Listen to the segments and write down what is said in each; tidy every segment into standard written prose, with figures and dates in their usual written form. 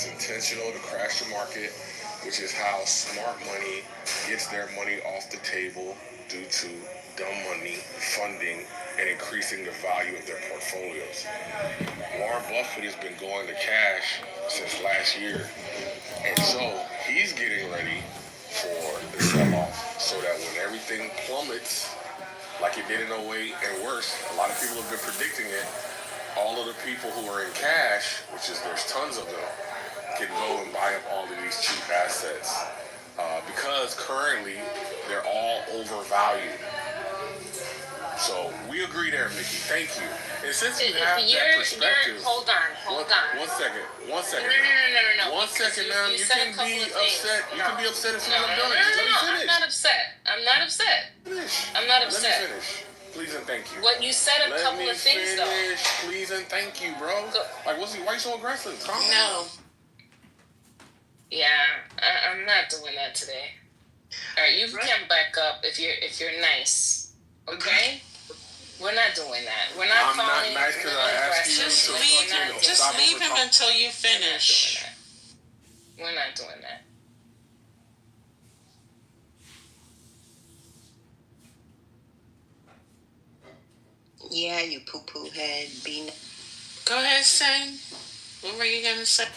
It's intentional to crash the market, which is how smart money gets their money off the table due to dumb money funding and increasing the value of their portfolios. Warren Buffett has been going to cash since last year, and so he's getting ready for the sell-off so that when everything plummets like it did in '08 and worse, a lot of people have been predicting it, all of the people who are in cash, which is there's tons of them, can go and buy up all of these cheap assets because currently they're all overvalued. So we agree there, Mickey. Thank you. And since you have that perspective, hold on. One second. No. One second, now. You can be upset. You can be upset as soon as I'm done. No. I'm not upset. Finish. I'm not Let upset. me finish. Please and thank you. What you said a couple of things though. Please and thank you, bro. Like, why you so aggressive? Calm down. No. Yeah, I'm not doing that today. All right, you can come back up if you're nice. Okay. We're not doing that. We're not following. I'm not nice because I asked you Just leave him until you finish. We're not doing that. Yeah, you poo-poo head. Go ahead, Shane. What were you going to say?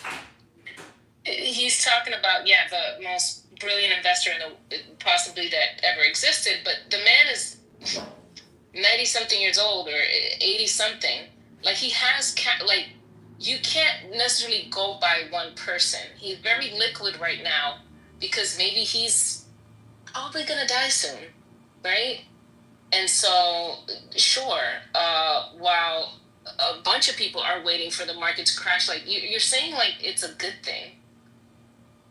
He's talking about, the most brilliant investor possibly that ever existed, but the man is 90-something years old or 80-something. Like, he has, you can't necessarily go by one person. He's very liquid right now because maybe he's probably going to die soon, right? And so, sure, while a bunch of people are waiting for the market to crash, like, you're saying, like, it's a good thing,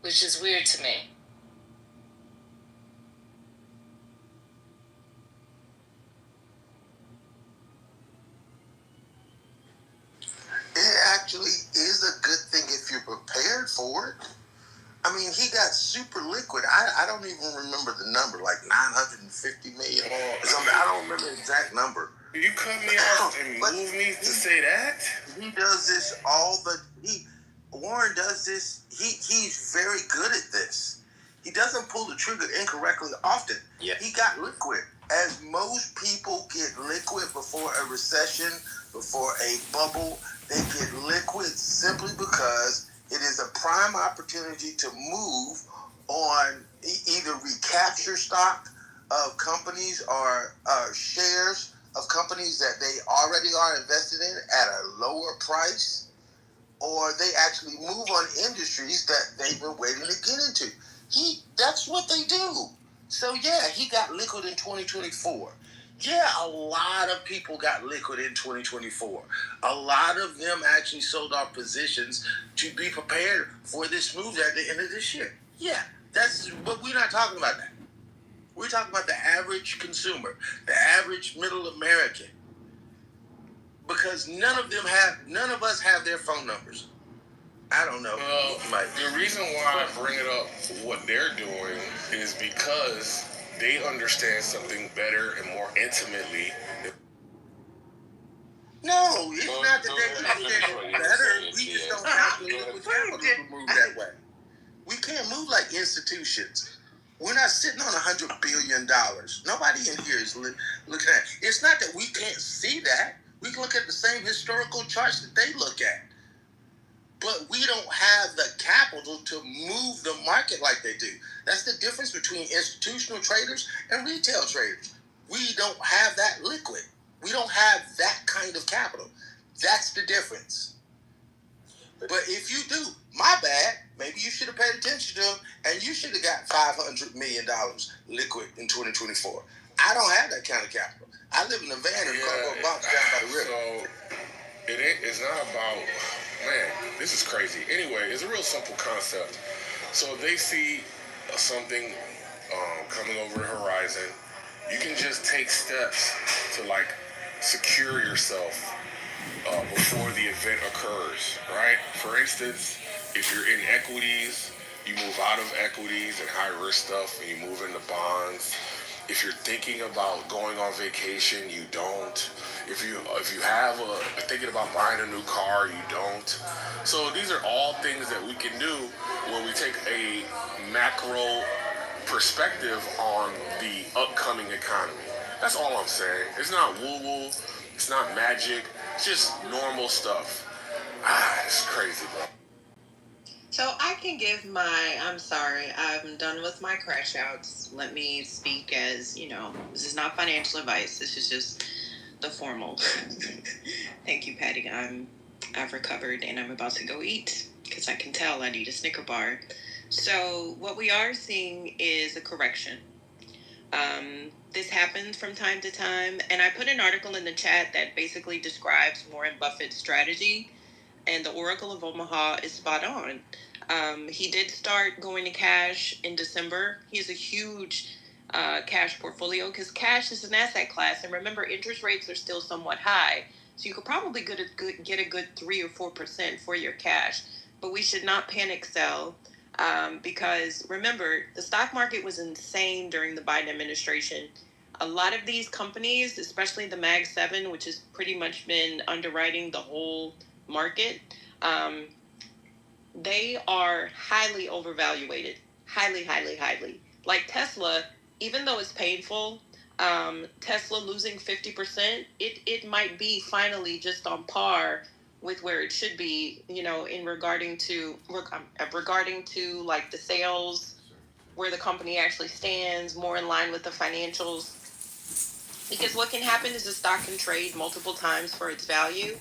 which is weird to me. It actually is a good thing if you're prepared for it. I mean, he got super liquid. I don't even remember the number, like 950 million or something. I don't remember the exact number. You cut me off and move me to say that? He does this Warren does this. He's very good at this. He doesn't pull the trigger incorrectly often. Yeah. He got liquid. As most people get liquid before a recession, before a bubble, they get liquid simply because it is a prime opportunity to move on either recapture stock of companies or shares of companies that they already are invested in at a lower price, or they actually move on industries that they've been waiting to get into. That's what they do. So yeah, he got liquid in 2024. Yeah, a lot of people got liquid in 2024. A lot of them actually sold off positions to be prepared for this move at the end of this year. Yeah, but we're not talking about that. We're talking about the average consumer, the average middle American. Because none of us have their phone numbers. I don't know. The reason why I bring it up, what they're doing, is because they understand something better and more intimately. No, it's not that they understand it better. We just don't have the liquid capital to move that way. We can't move like institutions. We're not sitting on $100 billion. Nobody in here is looking at it. It's not that we can't see that. We can look at the same historical charts that they look at. But we don't have the capital to move the market like they do. That's the difference between institutional traders and retail traders. We don't have that liquid. We don't have that kind of capital. That's the difference. But if you do, my bad, maybe you should have paid attention to them and you should have got $500 million liquid in 2024. I don't have that kind of capital. I live in a van in a box down by the river. So it's not about, man, this is crazy. Anyway, it's a real simple concept. So they see something coming over the horizon. You can just take steps to secure yourself before the event occurs, right? For instance, if you're in equities, you move out of equities and high risk stuff and you move into bonds. If you're thinking about going on vacation, you don't. If you have thinking about buying a new car, you don't. So these are all things that we can do when we take a macro perspective on the upcoming economy. That's all I'm saying. It's not woo woo. It's not magic. It's just normal stuff. It's crazy, bro. So I can give my, I'm sorry, I'm done with my crash outs. Let me speak as, this is not financial advice. This is just the formal. Thank you, Patty. I've recovered and I'm about to go eat because I can tell I need a Snicker bar. So what we are seeing is a correction. This happens from time to time, and I put an article in the chat that basically describes Warren Buffett's strategy, and the Oracle of Omaha is spot on. He did start going to cash in December. He has a huge cash portfolio because cash is an asset class, and remember, interest rates are still somewhat high, so you could probably get a good 3 or 4% for your cash. But we should not panic sell. Because remember, the stock market was insane during the Biden administration. A lot of these companies, especially the Mag 7, which has pretty much been underwriting the whole market, they are highly overvaluated. Highly, highly, highly. Like Tesla, even though it's painful, Tesla losing 50%, it might be finally just on par with where it should be, in regarding to like the sales, where the company actually stands, more in line with the financials. Because what can happen is the stock can trade multiple times for its value.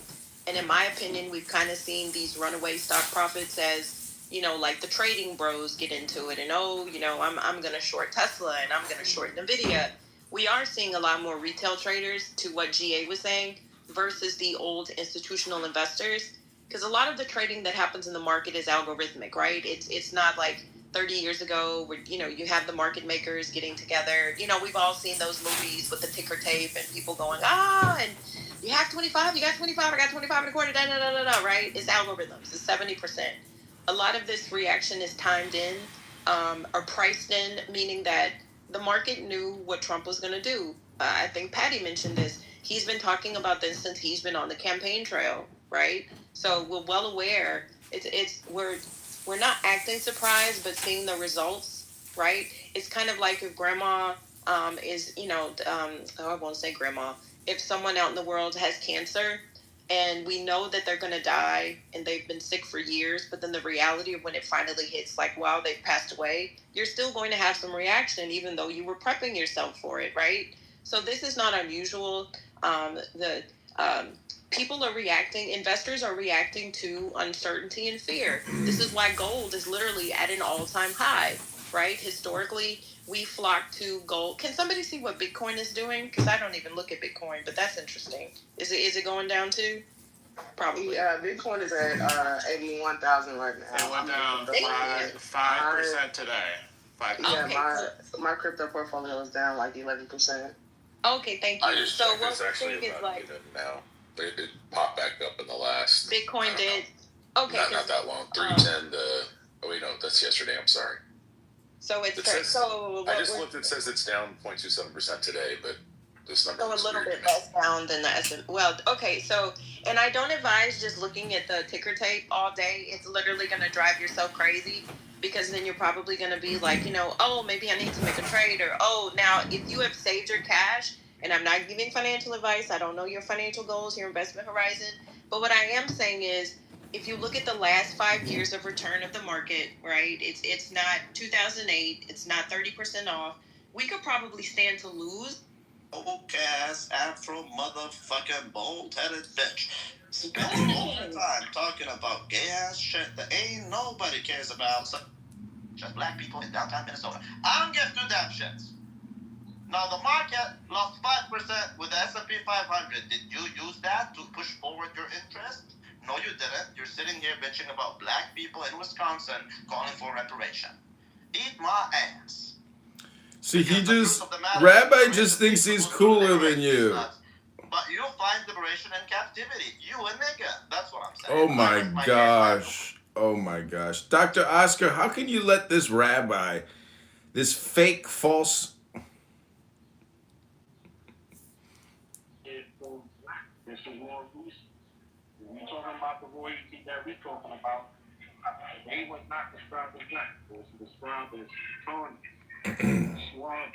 And in my opinion, we've kind of seen these runaway stock profits as, like the trading bros get into it and, I'm going to short Tesla and I'm going to short Nvidia. We are seeing a lot more retail traders, to what GA was saying, versus the old institutional investors. Because a lot of the trading that happens in the market is algorithmic, right? It's not like 30 years ago where, you have the market makers getting together. We've all seen those movies with the ticker tape and people going, and you have 25, you got 25, I got 25 and a quarter, right? It's algorithms. It's 70%. A lot of this reaction is timed in, or priced in, meaning that the market knew what Trump was going to do. I think Patty mentioned this. He's been talking about this since he's been on the campaign trail, right? So we're well aware. We're not acting surprised, but seeing the results, right? It's kind of like if grandma is, I won't say grandma. If someone out in the world has cancer and we know that they're going to die and they've been sick for years, but then the reality of when it finally hits, like, wow, they've passed away, you're still going to have some reaction, even though you were prepping yourself for it, right? So this is not unusual. People are reacting, investors are reacting to uncertainty and fear. This is why gold is literally at an all-time high, right? Historically, we flock to gold. Can somebody see what Bitcoin is doing? Because I don't even look at Bitcoin, but that's interesting. Is it going down too? Probably. Yeah, Bitcoin is at 81,000 right now. It went down 5% today. 5%. Yeah, Okay, my crypto portfolio is down like 11%. Okay, thank you. I just So checked. what It's we're actually seeing is about like even now. It popped back up in the last. Bitcoin did. Okay, Not that long. 310 to. Oh wait, no, that's yesterday. I'm sorry. So it's It says, so I just looked. It says it's down 0.27% today, but this number So a looks little weird bit to me. less down than the S&P. Well, okay, so, and I don't advise just looking at the ticker tape all day. It's literally going to drive yourself crazy, because then you're probably going to be like, oh, maybe I need to make a trade, or, oh, now if you have saved your cash, and I'm not giving financial advice, I don't know your financial goals, your investment horizon, but what I am saying is, if you look at the last 5 years of return of the market, right, it's not 2008, it's not 30% off. We could probably stand to lose. Old ass Afro motherfucking bald-headed bitch. Spending all the time talking about gay ass shit that ain't nobody cares about. So, just black people in downtown Minnesota. I don't give two damn shits. Now the market lost 5% with the S&P 500. Did you use that to push forward your interest? No, you didn't. You're sitting here bitching about black people in Wisconsin calling for reparation. Eat my ass. See, Rabbi just thinks he's cooler than you. But you'll find liberation in captivity. You a nigga. That's what I'm saying. Oh my gosh. Oh my gosh. Dr. Oscar, how can you let this rabbi, this fake, false it's a war boost. When we talking about the royalty that we talking about, they was not described as black. It was described as Tawny, Swab.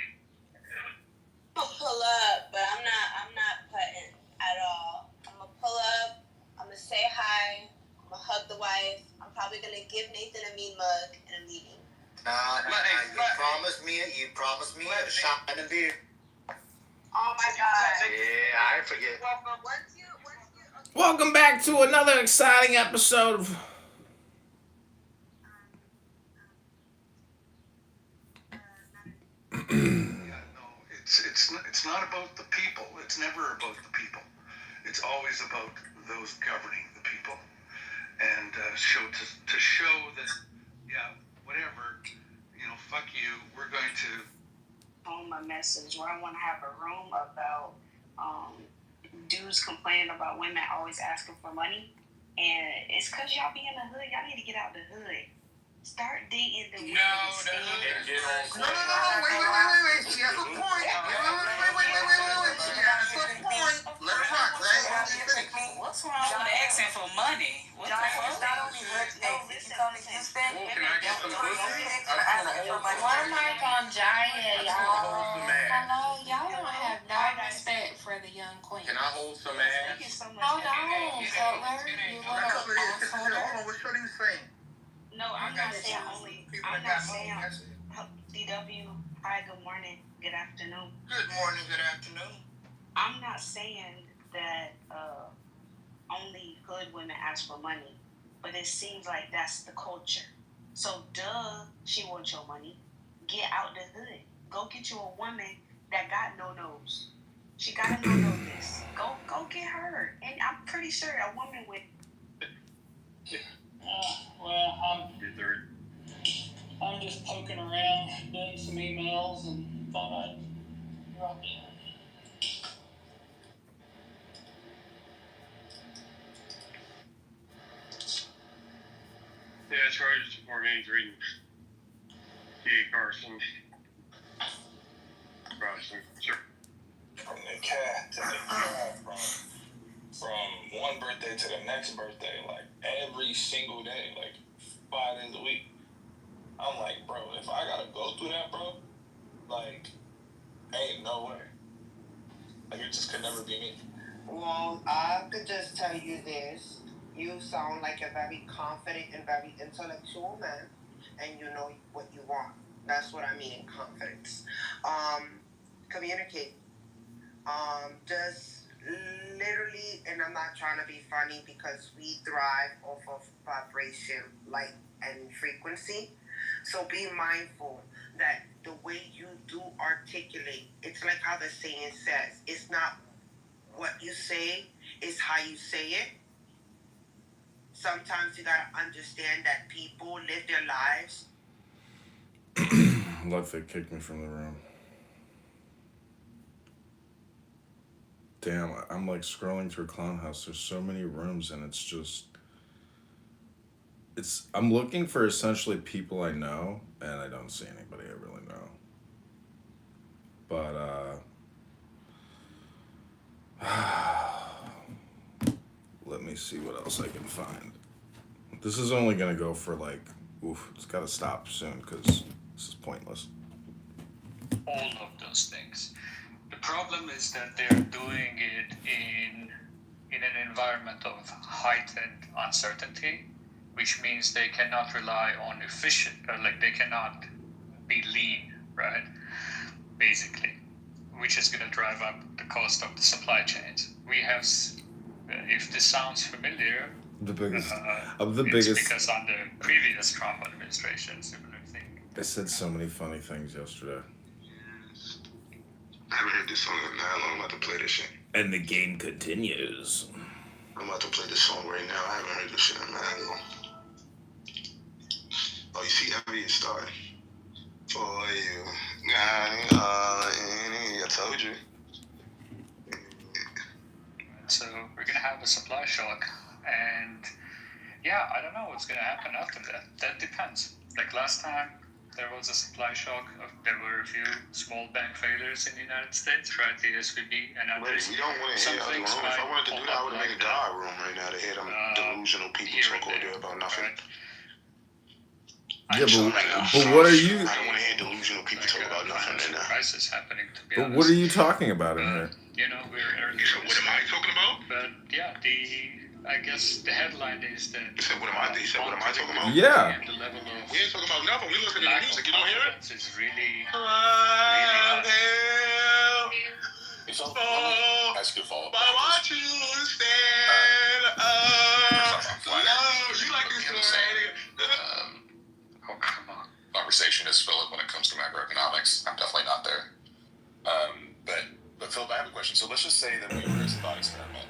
I'm gonna pull up, but I'm not putting at all. I'm gonna pull up. I'm gonna say hi. I'm gonna hug the wife. I'm probably gonna give Nathan a mean mug and I'm leaving. You promised me a shot and a beer. Oh my God. Yeah, I forget. Welcome back to another exciting episode of It's not about the people. It's never about the people. It's always about those governing the people, and to show that, yeah, whatever, fuck you. We're going to home a message where I want to have a room about dudes complaining about women always asking for money, and it's because y'all be in the hood. Y'all need to get out the hood. Start dating the women. No, wait. She has a point. She has a point. Let her talk, right? What's wrong with asking for money? What the fuck? Not only her today. Can I get some pussy? One mic on Jaya, y'all. Hello, y'all don't have no respect for the young queen. Can I hold some ass? Hold on, Cutler. You little asshole. Hold on, what are you saying? No, I'm not saying only. I'm not saying DW. Hi, good morning, good afternoon. Good morning, good afternoon. I'm not saying that only hood women ask for money, but it seems like that's the culture. So, she wants your money. Get out the hood. Go get you a woman that got no-nos. She got a no-no this. Go get her. And I'm pretty sure a woman with. I'm just poking around, doing some emails, and thought I'd drop in. Yeah, charges before games reading. T. Carson. Carson, sure. From the cat to the cat, from one birthday to the next birthday, like every single day, like 5 days a week. I'm like, bro, if I gotta go through that, bro, like, ain't no way. Like, it just could never be me. Well, I could just tell you this. You sound like a very confident and very intellectual man, and you know what you want. That's what I mean in confidence. Communicate. Just literally, and I'm not trying to be funny because we thrive off of vibration, light, and frequency. So be mindful that the way you do articulate, it's like how the saying says, it's not what you say, it's how you say it. Sometimes you gotta understand that people live their lives. Look, they kicked me from the room. Damn, I'm like scrolling through Clown House. There's so many rooms, and it's just... I'm looking for essentially people I know, and I don't see anybody I really know. But, let me see what else I can find. This is only gonna go for like, it's gotta stop soon, because this is pointless. All of those things. The problem is that they're doing it in an environment of heightened uncertainty, which means they cannot rely on they cannot be lean, right? Basically, which is going to drive up the cost of the supply chains. We have, if this sounds familiar, The biggest, it's because under previous Trump administration, similar thing. I said so many funny things yesterday. I haven't heard this song in that long. I'm about to play this shit. And the game continues. I'm about to play this song right now. I haven't heard this shit in that long. Oh, you see, Envy is starting. For you. I told you. So we're going to have a supply shock. And yeah, I don't know what's going to happen after that. That depends. Like last time, there was a supply shock. There were a few small bank failures in the United States, right? The SVB and others. We don't want to hear other room. If I wanted to do that, I would have made a God room right now to hear them delusional people talk all day about nothing. Right? Yeah, but what are you? I don't want to hear delusional people talk about nothing right now. Crisis happening, to be But honest. what are you talking about in here? You know, we're early. What am I talking about? But yeah, I guess the headline is that. You said, what am I talking about? Yeah. The level of We ain't talking about nothing. We listening to the music. You don't hear it? is really. So, let me ask you a follow-up. By what you stand you like this conversation is Philip when it comes to macroeconomics. I'm definitely not there. But Philip, I have a question. So let's just say that we were as a thought experiment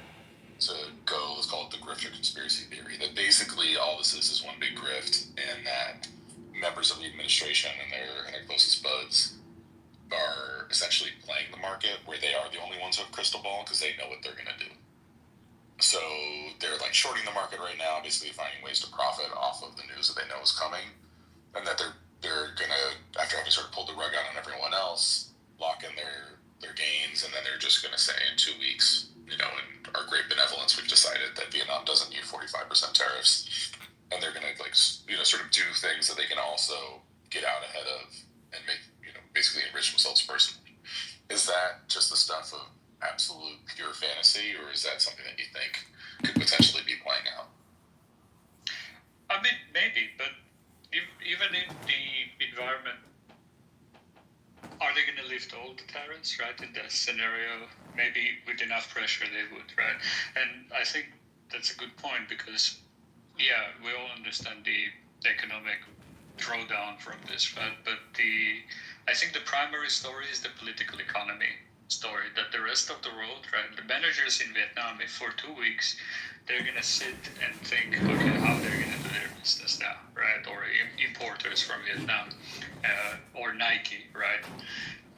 to go, let's call it the grifter conspiracy theory, that basically all this is one big grift, and that members of the administration and their closest buds are essentially playing the market, where they are the only ones who have crystal ball because they know what they're going to do. So they're like shorting the market right now, basically finding ways to profit off of the news that they know is coming, and that they're gonna, after having sort of pulled the rug out on everyone else, lock in their gains, and then they're just gonna say in 2 weeks, you know, in our great benevolence, we've decided that Vietnam doesn't need 45% tariffs, and they're gonna sort of do things that they can also get out ahead of and make, basically enrich themselves personally. Is that just the stuff of absolute pure fantasy, or is that something that you think could potentially be playing out? I mean, maybe, but even in the environment, are they going to lift all the tariffs, right? In that scenario, maybe with enough pressure they would, right? And I think that's a good point because, yeah, we all understand the economic drawdown from this, right? But I think the primary story is the political economy story, that the rest of the world, right, the managers in Vietnam, if for 2 weeks they're going to sit and think, okay, how they're going to do their business now, right? Or importers from Vietnam, or Nike, right?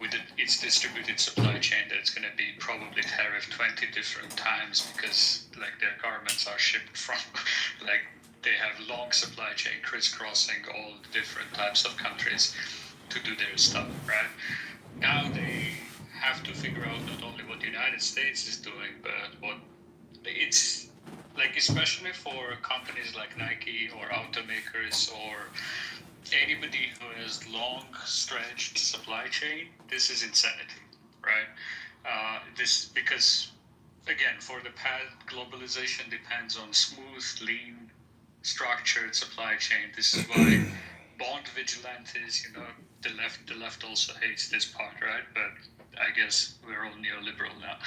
With its distributed supply chain, that's going to be probably tariffed 20 different times because, like, their garments are shipped from, like, they have long supply chain crisscrossing all the different types of countries to do their stuff, right? Now they have to figure out not only what the United States is doing, but what it's like, especially for companies like Nike or automakers or anybody who has long stretched supply chain, this is insanity, right? This because, again, for the past, globalization depends on smooth, lean, structured supply chain. This is why bond vigilantes, the left also hates this part, right? But I guess we're all neoliberal now.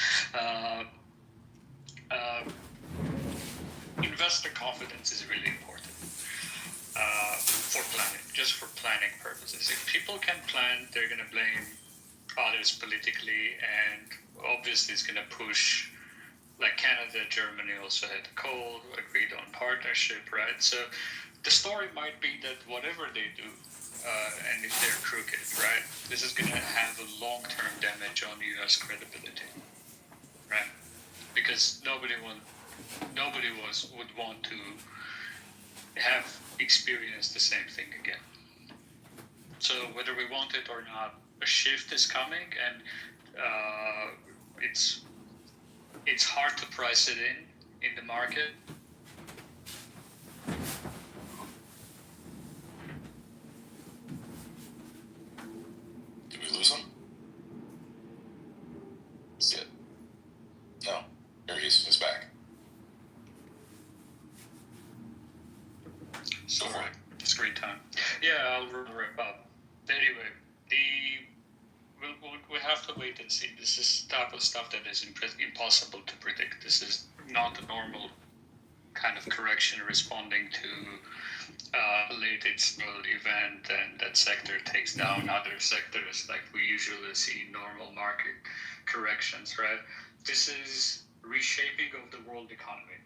Investor confidence is really important for planning, just for planning purposes. If people can plan, they're going to blame others politically, and obviously it's going to push, like Canada, Germany also had coal, agreed on partnership, right? So the story might be that whatever they do, and if they're crooked, right, this is going to have a long-term damage on U.S. credibility, right? Because nobody would want to have experienced the same thing again. So whether we want it or not, a shift is coming, and it's hard to price it in the market. Did we lose him? Shit. No. Here he is. He's back. Go for it. Screen time. Yeah, I'll wrap up. Anyway, we have to wait and see. This is type of stuff that is impossible to predict. This is not a normal kind of correction responding to a late external event, and that sector takes down other sectors like we usually see normal market corrections, right? This is reshaping of the world economy.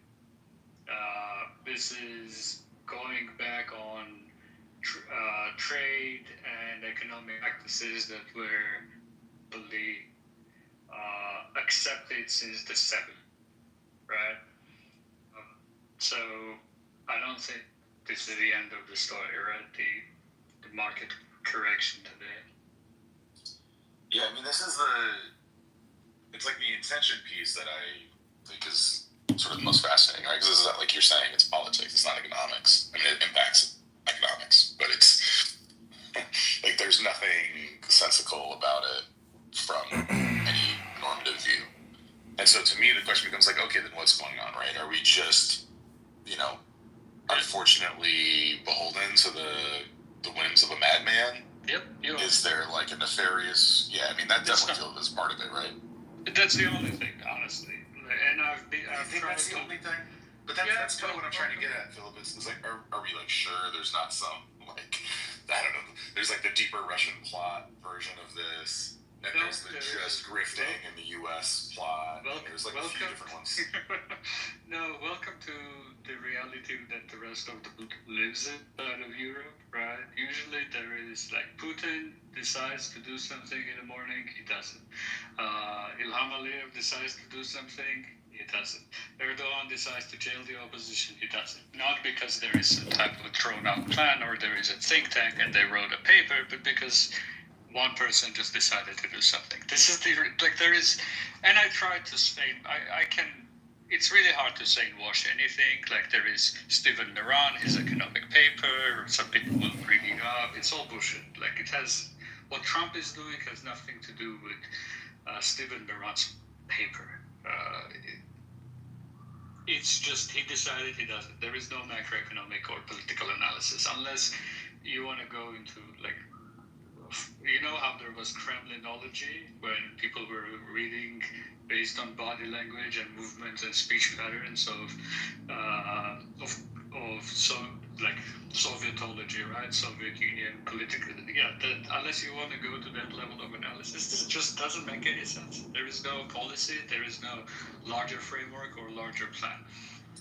This is going back on trade and economic practices that were accepted since the 70s, right? So I don't think this is the end of the story, right? The market correction today. Yeah, I mean, it's like the intention piece that I think is sort of the most fascinating, right? Because this is like you're saying, it's politics, it's not economics. I mean, it impacts economics, but it's like there's nothing sensical about it from any normative view. And so to me, the question becomes like, okay, then what's going on, right? Are we just, unfortunately beholden to the whims of a madman? Yep. Is there like a nefarious? Yeah, I mean that definitely feels as part of it, right? That's the only thing, honestly. And I've tried that's the only thing. But that's kind of what I'm trying to get at, Philip. It's like, are we like sure there's not some like I don't know? There's like the deeper Russian plot version of this. And there's the just grifting in the U.S. plot. There's like a few different ones. No, welcome to the reality that the rest of the book lives in out of Europe, right? Usually there is like Putin decides to do something in the morning, he doesn't. Ilham Aliyev decides to do something, he doesn't. Erdogan decides to jail the opposition, he doesn't. Not because there is some type of a thrown out plan or there is a think tank and they wrote a paper, but because one person just decided to do something. This is there is, and I tried to say, it's really hard to say wash anything. Like there is Stephen Naran, his economic paper, some people will bring it up. It's all bullshit. Like what Trump is doing has nothing to do with Stephen Naran's paper. It's just he decided he doesn't. There is no macroeconomic or political analysis unless you want to go into like, you know how there was Kremlinology when people were reading based on body language and movements and speech patterns of like Sovietology, right? Soviet Union political. Yeah, unless you want to go to that level of analysis, this just doesn't make any sense. There is no policy. There is no larger framework or larger plan.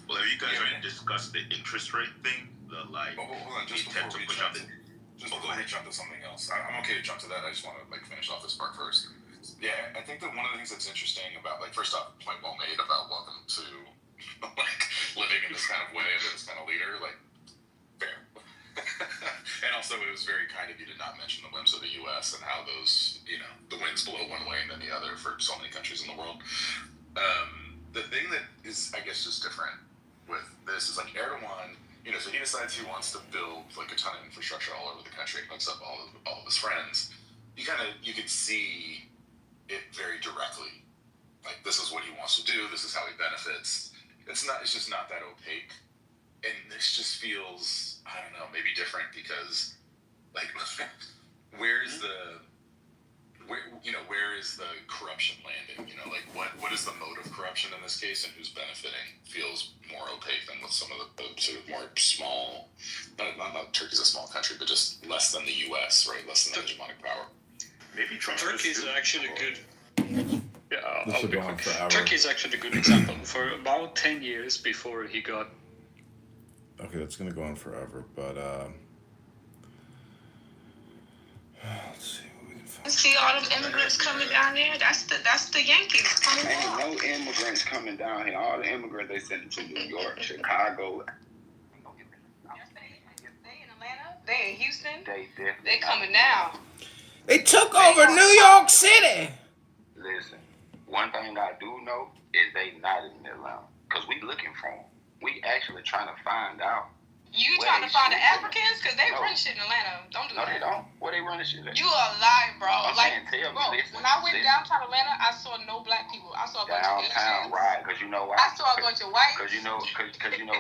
Well, have you guys already discussed the interest rate thing? Hold on, just before we jump to something else. I'm okay to jump to that. I just want to finish off this part first. Yeah, I think that one of the things that's interesting about first off, point well made about welcome to living in this kind of way under this kind of leader, fair. And also it was very kind of you to not mention the whims of the US and how those, the winds blow one way and then the other for so many countries in the world. The thing that is, I guess, just different with this is Erdogan, so he decides he wants to build a ton of infrastructure all over the country and hooks up all of his friends. You could see it very directly. This is what he wants to do. This is how he benefits. It's just not that opaque. And this just feels, I don't know, maybe different because, where is the corruption landing? What is the mode of corruption in this case and who's benefiting? Feels more opaque than with some of the sort of more small, not Turkey's a small country, but just less than the US, right? Less than the hegemonic power. Maybe Trump. Turkey's actually good. Yeah, This will go on forever. Turkey's actually a good example. For about 10 years before he got. Okay, that's gonna go on forever, but let's see what we can find. See all them immigrants coming down there? That's the Yankees coming down. Ain't no immigrants coming down here. All the immigrants they sent to New York, Chicago. They in Atlanta. They in Houston. They coming down. They took over New York City. Listen, one thing I do know is they not in Atlanta because we looking for them. We actually trying to find out. You trying to find the Africans? Because they run shit in Atlanta. Don't do that. No, they don't. Where they running shit at? You a liar, bro. I'm saying, tell me, listen, when I went downtown Atlanta, I saw no black people. I saw a bunch of Asians. Right? Because you know why? I saw a bunch of whites. Because you know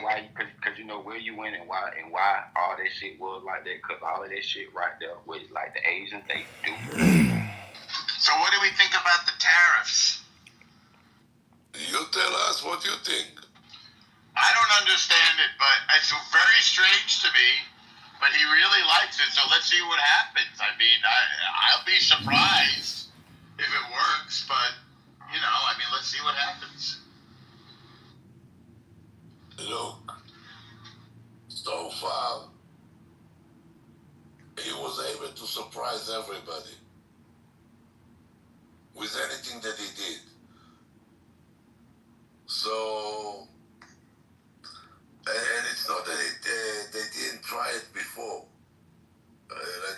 why? Because you know where you went and why all that shit was like that. Because all of that shit right there was the Asians they do. So what do we think about the tariffs? You tell us what you think. I don't understand it, but it's very strange to me. But he really likes it, so let's see what happens. I mean, I'll be surprised if it works, but let's see what happens. Look, so far, he was able to surprise everybody with anything that he did. So, and it's not that they didn't try it before.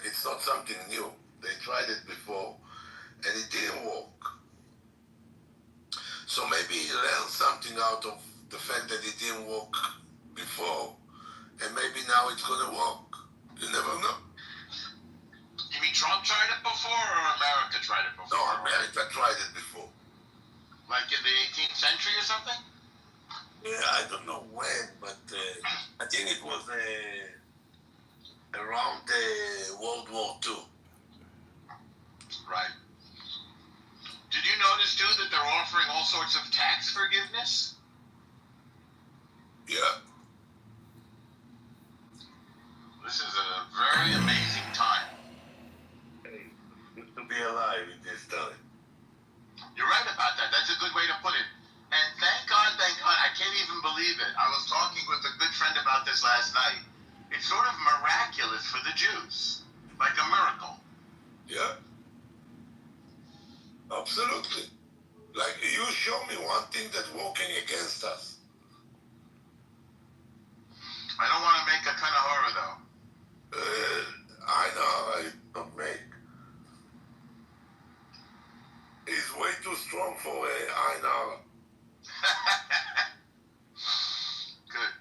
It's not something something new. They tried it before, and it didn't work. So maybe he learned something out of the fact that it didn't work before, and maybe now it's gonna work. You never know. You mean Trump tried it before, or America tried it before? No, America tried it before. Like in the 18th century or something? Yeah, I don't know when, but I think it was around World War II. Right. Did you notice, too, that they're offering all sorts of tax forgiveness? Yeah. This is a very amazing time. Hey, good to be alive in this time. You're right about that. That's a good way to put it. And thank God, I can't even believe it. I was talking with a good friend about this last night. It's sort of miraculous for the Jews. Like a miracle. Yeah. Absolutely. Like, you show me one thing that's working against us. I don't want to make a kind of horror, though. I know, I don't make. He's way too strong for I know. Good.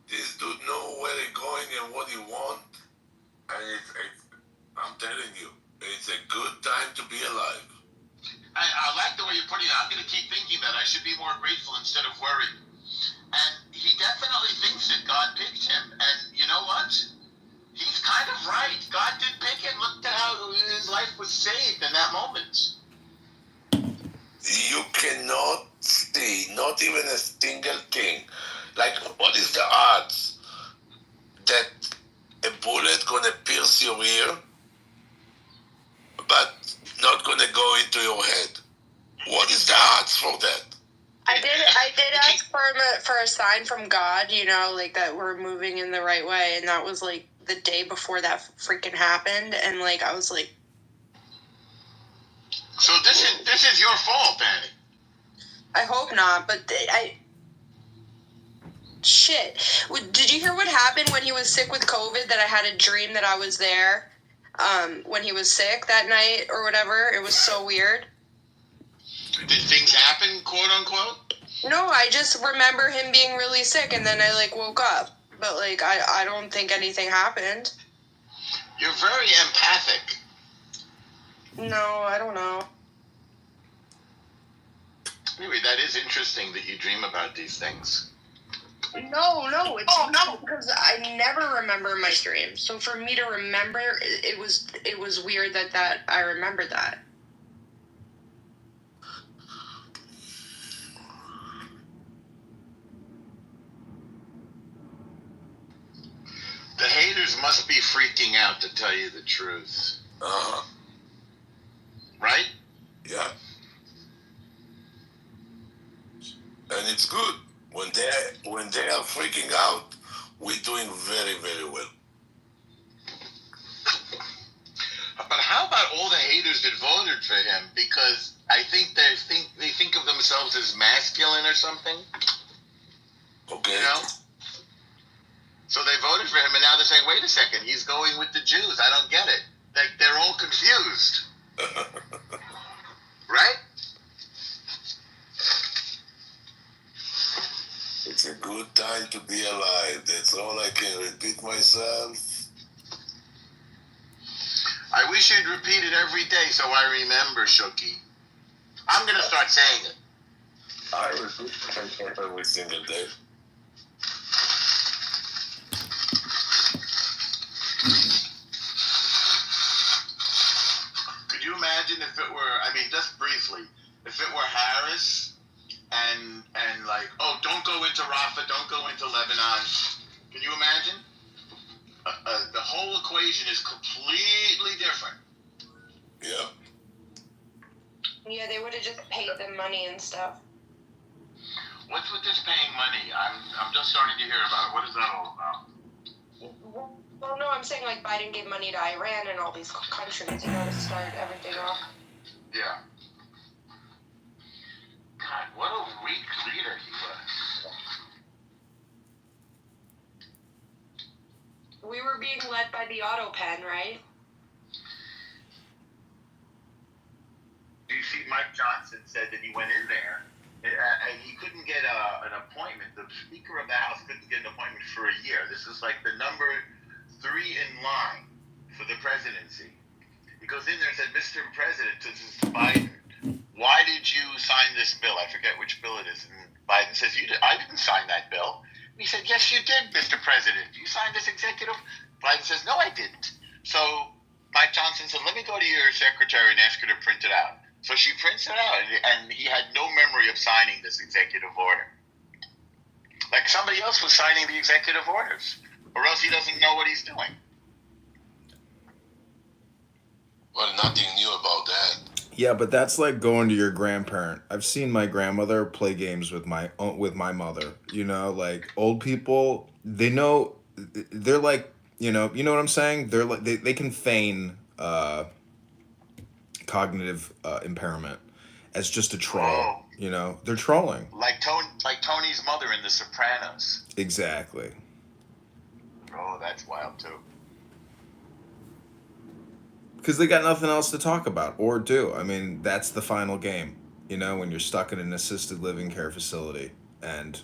This dude know where he's going and what he wants. And I'm telling you, it's a good time to be alive. I like the way you're putting it. I'm going to keep thinking that I should be more grateful instead of worried. And he definitely thinks that God picked him. And you know what? He's kind of right. God did pick him. Look at how his life was saved in that moment. You cannot see, not even a single thing. Like, what is the odds that a bullet gonna pierce your ear, but not gonna go into your head? What is the odds for that? I did ask for a sign from God, you know, like that we're moving in the right way, and that was like the day before that freaking happened, and like I was like, so this is your fault, Danny. I hope not, but shit. Did you hear what happened when he was sick with COVID? That I had a dream that I was there, when he was sick that night or whatever. It was so weird. Did things happen, quote unquote? No, I just remember him being really sick, and then I like woke up. But like I don't think anything happened. You're very empathic. No, I don't know. Anyway, that is interesting that you dream about these things. No, it's not, because I never remember my dreams. So for me to remember, it was weird that I remembered that. The haters must be freaking out, to tell you the truth. Right? Yeah. And it's good. When they are freaking out, we're doing very, very well. But how about all the haters that voted for him? Because I think they think of themselves as masculine or something. Okay. You know? So they voted for him, and now they're saying, wait a second, he's going with the Jews. I don't get it. Like, they're all confused. Right? It's a good time to be alive. That's all I can repeat myself. I wish you'd repeat it every day so I remember, Shooky. I'm going to start saying it. I repeat it every single day. Could you imagine if it were, I mean, just briefly, if it were Harris and like, oh, don't go into Rafah, don't go into Lebanon. Can you imagine? The whole equation is completely different. Yeah. Yeah, they would have just paid them money and stuff. What's with this paying money? I'm just starting to hear about it. What is that all about? Well, no, I'm saying like Biden gave money to Iran and all these countries, you know, to start everything off. Yeah. God, what a weak leader he was. We were being led by the auto pen, right? Do you see Mike Johnson said that he went in there and he couldn't get an appointment. The Speaker of the House couldn't get an appointment for a year. This is like the number 3 in line for the presidency. He goes in there and said, Mr. President, this is Biden, why did you sign this bill? I forget which bill it is. And Biden says, I didn't sign that bill. And he said, yes, you did, Mr. President. You signed this executive? Biden says, no, I didn't. So Mike Johnson said, let me go to your secretary and ask her to print it out. So she prints it out, and he had no memory of signing this executive order. Like somebody else was signing the executive orders, or else he doesn't know what he's doing. Well, nothing new about that. Yeah, but that's like going to your grandparent. I've seen my grandmother play games with my mother. You know, like old people, they know, they're like, you know what I'm saying? They're like they can feign cognitive impairment as just a troll. Oh. You know, they're trolling. Like Tony's mother in The Sopranos. Exactly. Oh, that's wild too. Because they got nothing else to talk about or do. I mean, that's the final game. You know, when you're stuck in an assisted living care facility and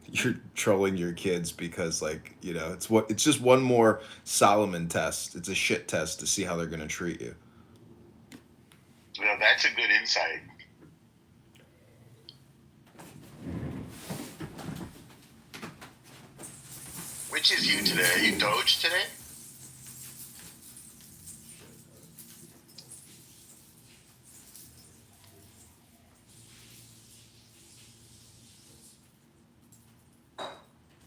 you're trolling your kids because, like, you know, it's just one more Solomon test. It's a shit test to see how they're gonna treat you. Well, that's a good insight. Which is you today? Are you Doge today?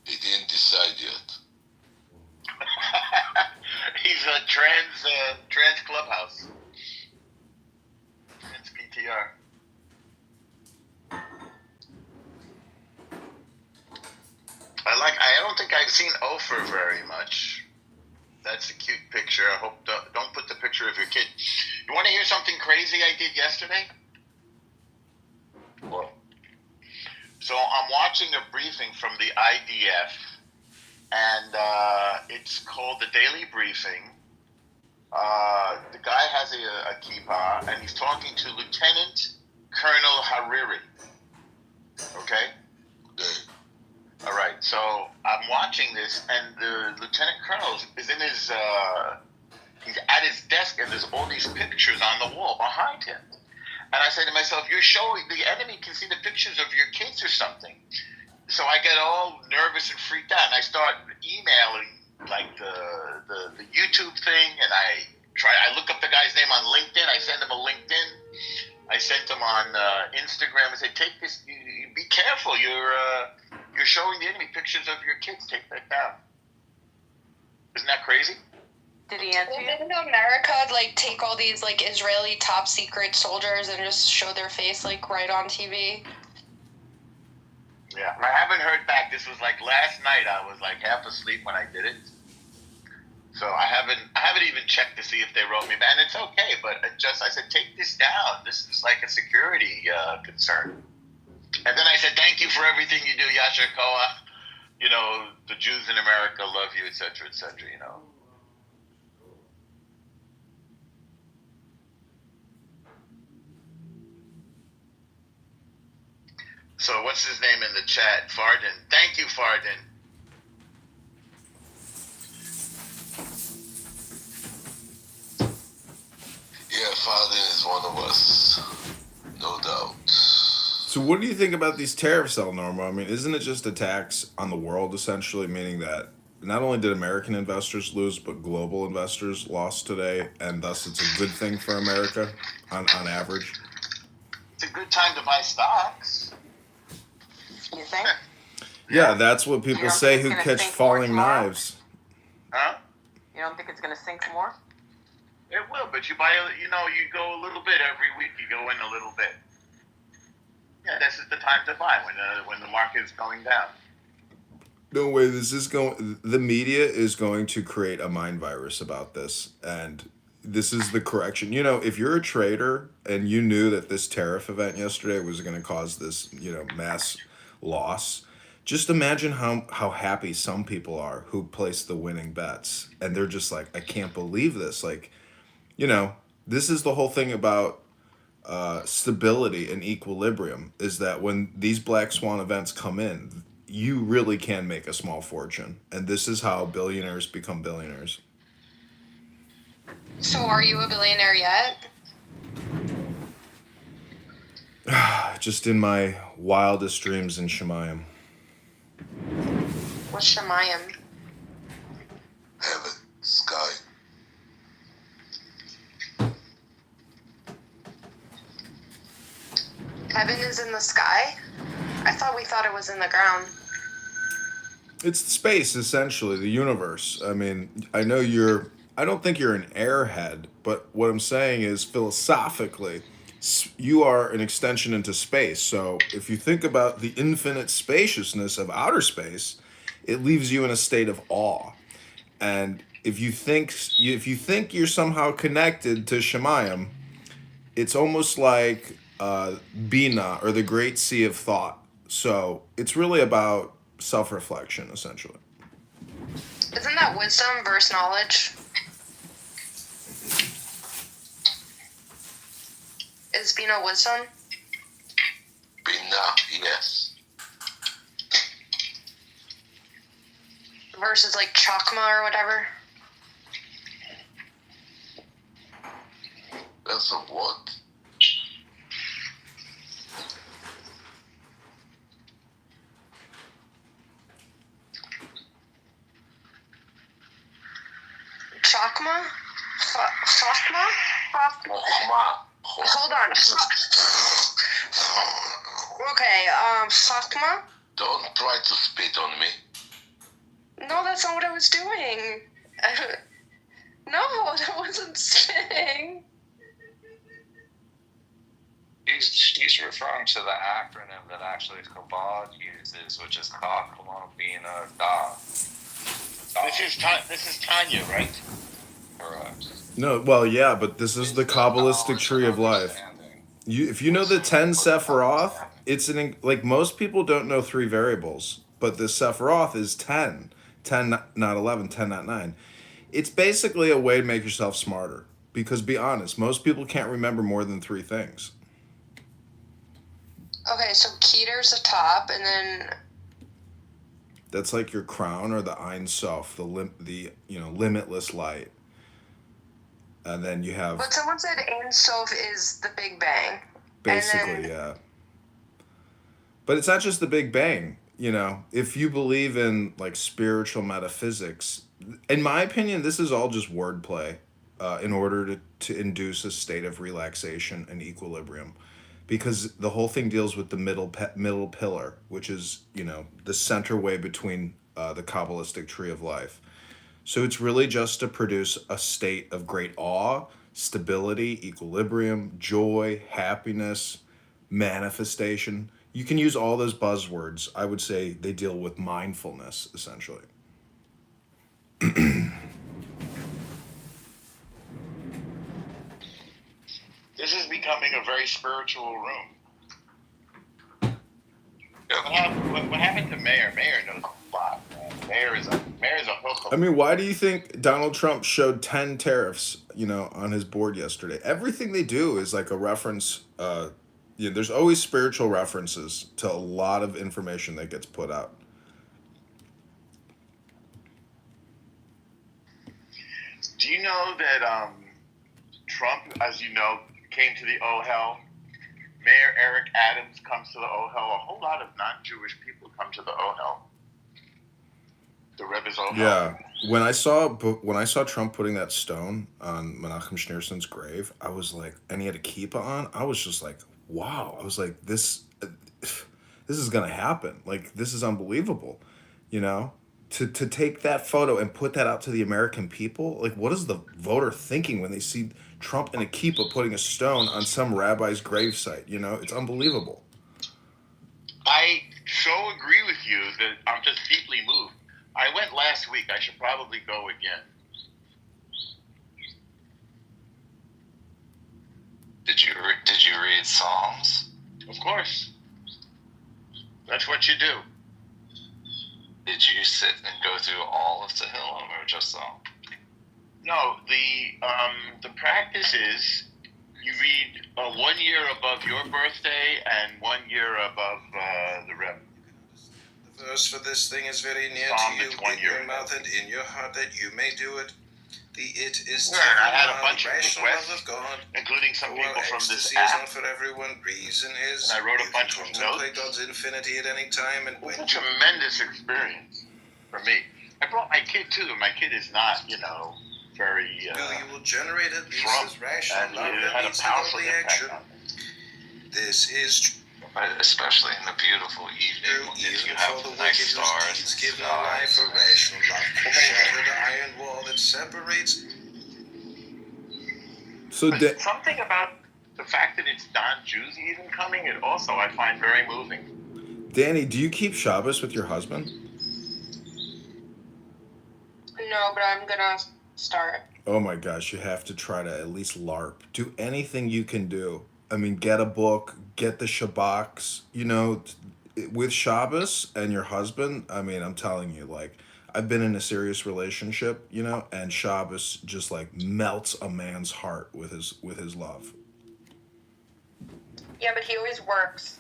He didn't decide yet. He's a trans clubhouse. Trans PTR. I don't think I've seen Ofer very much. That's a cute picture. I hope don't put the picture of your kid. You want to hear something crazy I did yesterday? What? So I'm watching a briefing from the IDF, and it's called the Daily Briefing. The guy has a kippah, and he's talking to Lieutenant Colonel Hariri. Okay? All right, so I'm watching this, and the Lieutenant Colonel is in his, he's at his desk, and there's all these pictures on the wall behind him. And I say to myself, you're showing, the enemy can see the pictures of your kids or something. So I get all nervous and freaked out, and I start emailing, like, the YouTube thing, and I look up the guy's name on LinkedIn, I send him a LinkedIn, I sent him on Instagram, and say, take this, you be careful, you're showing the enemy pictures of your kids, take that down. Isn't that crazy? Did he answer you? Didn't America like take all these like Israeli top secret soldiers and just show their face like right on TV? Yeah, I haven't heard back. This was like last night. I was like half asleep when I did it, so I haven't even checked to see if they wrote me back. And it's okay, but I said take this down. This is like a security concern. And then I said thank you for everything you do, Yasher Koach. You know, the Jews in America love you, etc., etc. You know. So what's his name in the chat? Farden. Thank you, Farden. Yeah, Farden is one of us. No doubt. So what do you think about these tariffs, El Normo? I mean, isn't it just a tax on the world, essentially, meaning that not only did American investors lose, but global investors lost today, and thus it's a good thing for America on average? It's a good time to buy stocks. You think? Yeah, that's what people say who catch falling knives. Huh? You don't think it's going to sink more? It will, but you buy, you go a little bit every week. You go in a little bit. Yeah, this is the time to buy when the market is going down. No way, the media is going to create a mind virus about this, and this is the correction. You know, if you're a trader and you knew that this tariff event yesterday was going to cause this, mass loss, just imagine how happy some people are who place the winning bets, and they're just like, I can't believe this. Like, this is the whole thing about stability and equilibrium is that when these black swan events come in, you really can make a small fortune. And this is how billionaires become billionaires. So are you a billionaire yet? Just in my wildest dreams in Shemayim. What's Shemayim? Heaven, sky. Heaven is in the sky? I thought we thought it was in the ground. It's space, essentially, the universe. I mean, I don't think you're an airhead, but what I'm saying is philosophically, you are an extension into space. So if you think about the infinite spaciousness of outer space, it leaves you in a state of awe. And if you think you're somehow connected to Shemayim, it's almost like Bina, or the Great Sea of Thought. So it's really about self-reflection, essentially. Isn't that wisdom versus knowledge? Is Bina wisdom? Bina, yes. Versus like Chakma or whatever? That's a what? Chakma? Chakma? Hold on. Okay, Chakma? Don't try to spit on me. No, that's not what I was doing. No, that wasn't spitting. He's referring to the acronym that actually Chabad uses, which is Chachma Bina Da. This is Tanya, right? Correct. No, well, yeah, but this is the Kabbalistic tree of life. If you know the 10 Sephiroth, it's like most people don't know 3 variables, but the Sephiroth is 10. 10, not 11, 10, not 9. It's basically a way to make yourself smarter. Because be honest, most people can't remember more than 3 things. Okay, so Keter's the top, and then That's like your crown, or the Ein Sof, the limitless light. And then you have... But someone said Ein Sof is the Big Bang. Basically, yeah. But it's not just the Big Bang. If you believe in like spiritual metaphysics, in my opinion, this is all just wordplay in order to induce a state of relaxation and equilibrium. Because the whole thing deals with the middle pillar, which is, the center way between the Kabbalistic tree of life. So it's really just to produce a state of great awe, stability, equilibrium, joy, happiness, manifestation. You can use all those buzzwords. I would say they deal with mindfulness, essentially. This is becoming a very spiritual room. What happened to Mayor? Mayor knows a lot, man. Mayor is a hook. I mean, why do you think Donald Trump showed 10 tariffs, on his board yesterday? Everything they do is like a reference. There's always spiritual references to a lot of information that gets put out. Do you know that Trump, as you know, came to the OHEL? Mayor Eric Adams comes to the OHEL. A whole lot of non-Jewish people come to the OHEL. The Rebbe's OHEL. Yeah. When I saw Trump putting that stone on Menachem Schneerson's grave, I was like, and he had a kippah on, I was just like, wow. I was like, this is gonna happen. Like, this is unbelievable. To take that photo and put that out to the American people, like, what is the voter thinking when they see Trump in a kippah putting a stone on some rabbi's gravesite? It's unbelievable. I so agree with you that I'm just deeply moved. I went last week. I should probably go again. Did you read Psalms? Of course. That's what you do. Did you sit and go through all of Tehillim or just some? No, the practice is You read 1 year above your birthday and 1 year above the Rebbe. The verse for this thing is very near Psalm, to you, it's 1 in year your ago. mouth and in your heart, that you may do it. The it is Yeah, and I had a the bunch of rational requests, love of God. including some For while people from this ecstasy is app. not for everyone, reason is. And I wrote a You bunch can of contemplate notes. God's infinity at any time, and It was when a tremendous experience for me. I brought my kid too. My kid is not, very you will generate at least Trump, as rational and love it that had a leads to powerful godly impact action. on me. This is Especially in the beautiful evening, if you have the nice stars and give no life a rational love can shatter the iron wall that separates. So But something about the fact that it's non-Jews even coming, it also I find very moving. Danny, do you keep Shabbos with your husband? No, but I'm gonna start. Oh my gosh, you have to try to at least LARP. Do anything you can do. I mean, get a book, get the Shabbaks, with Shabbos and your husband. I mean, I'm telling you, like, I've been in a serious relationship, and Shabbos just like melts a man's heart with his love. Yeah, but he always works.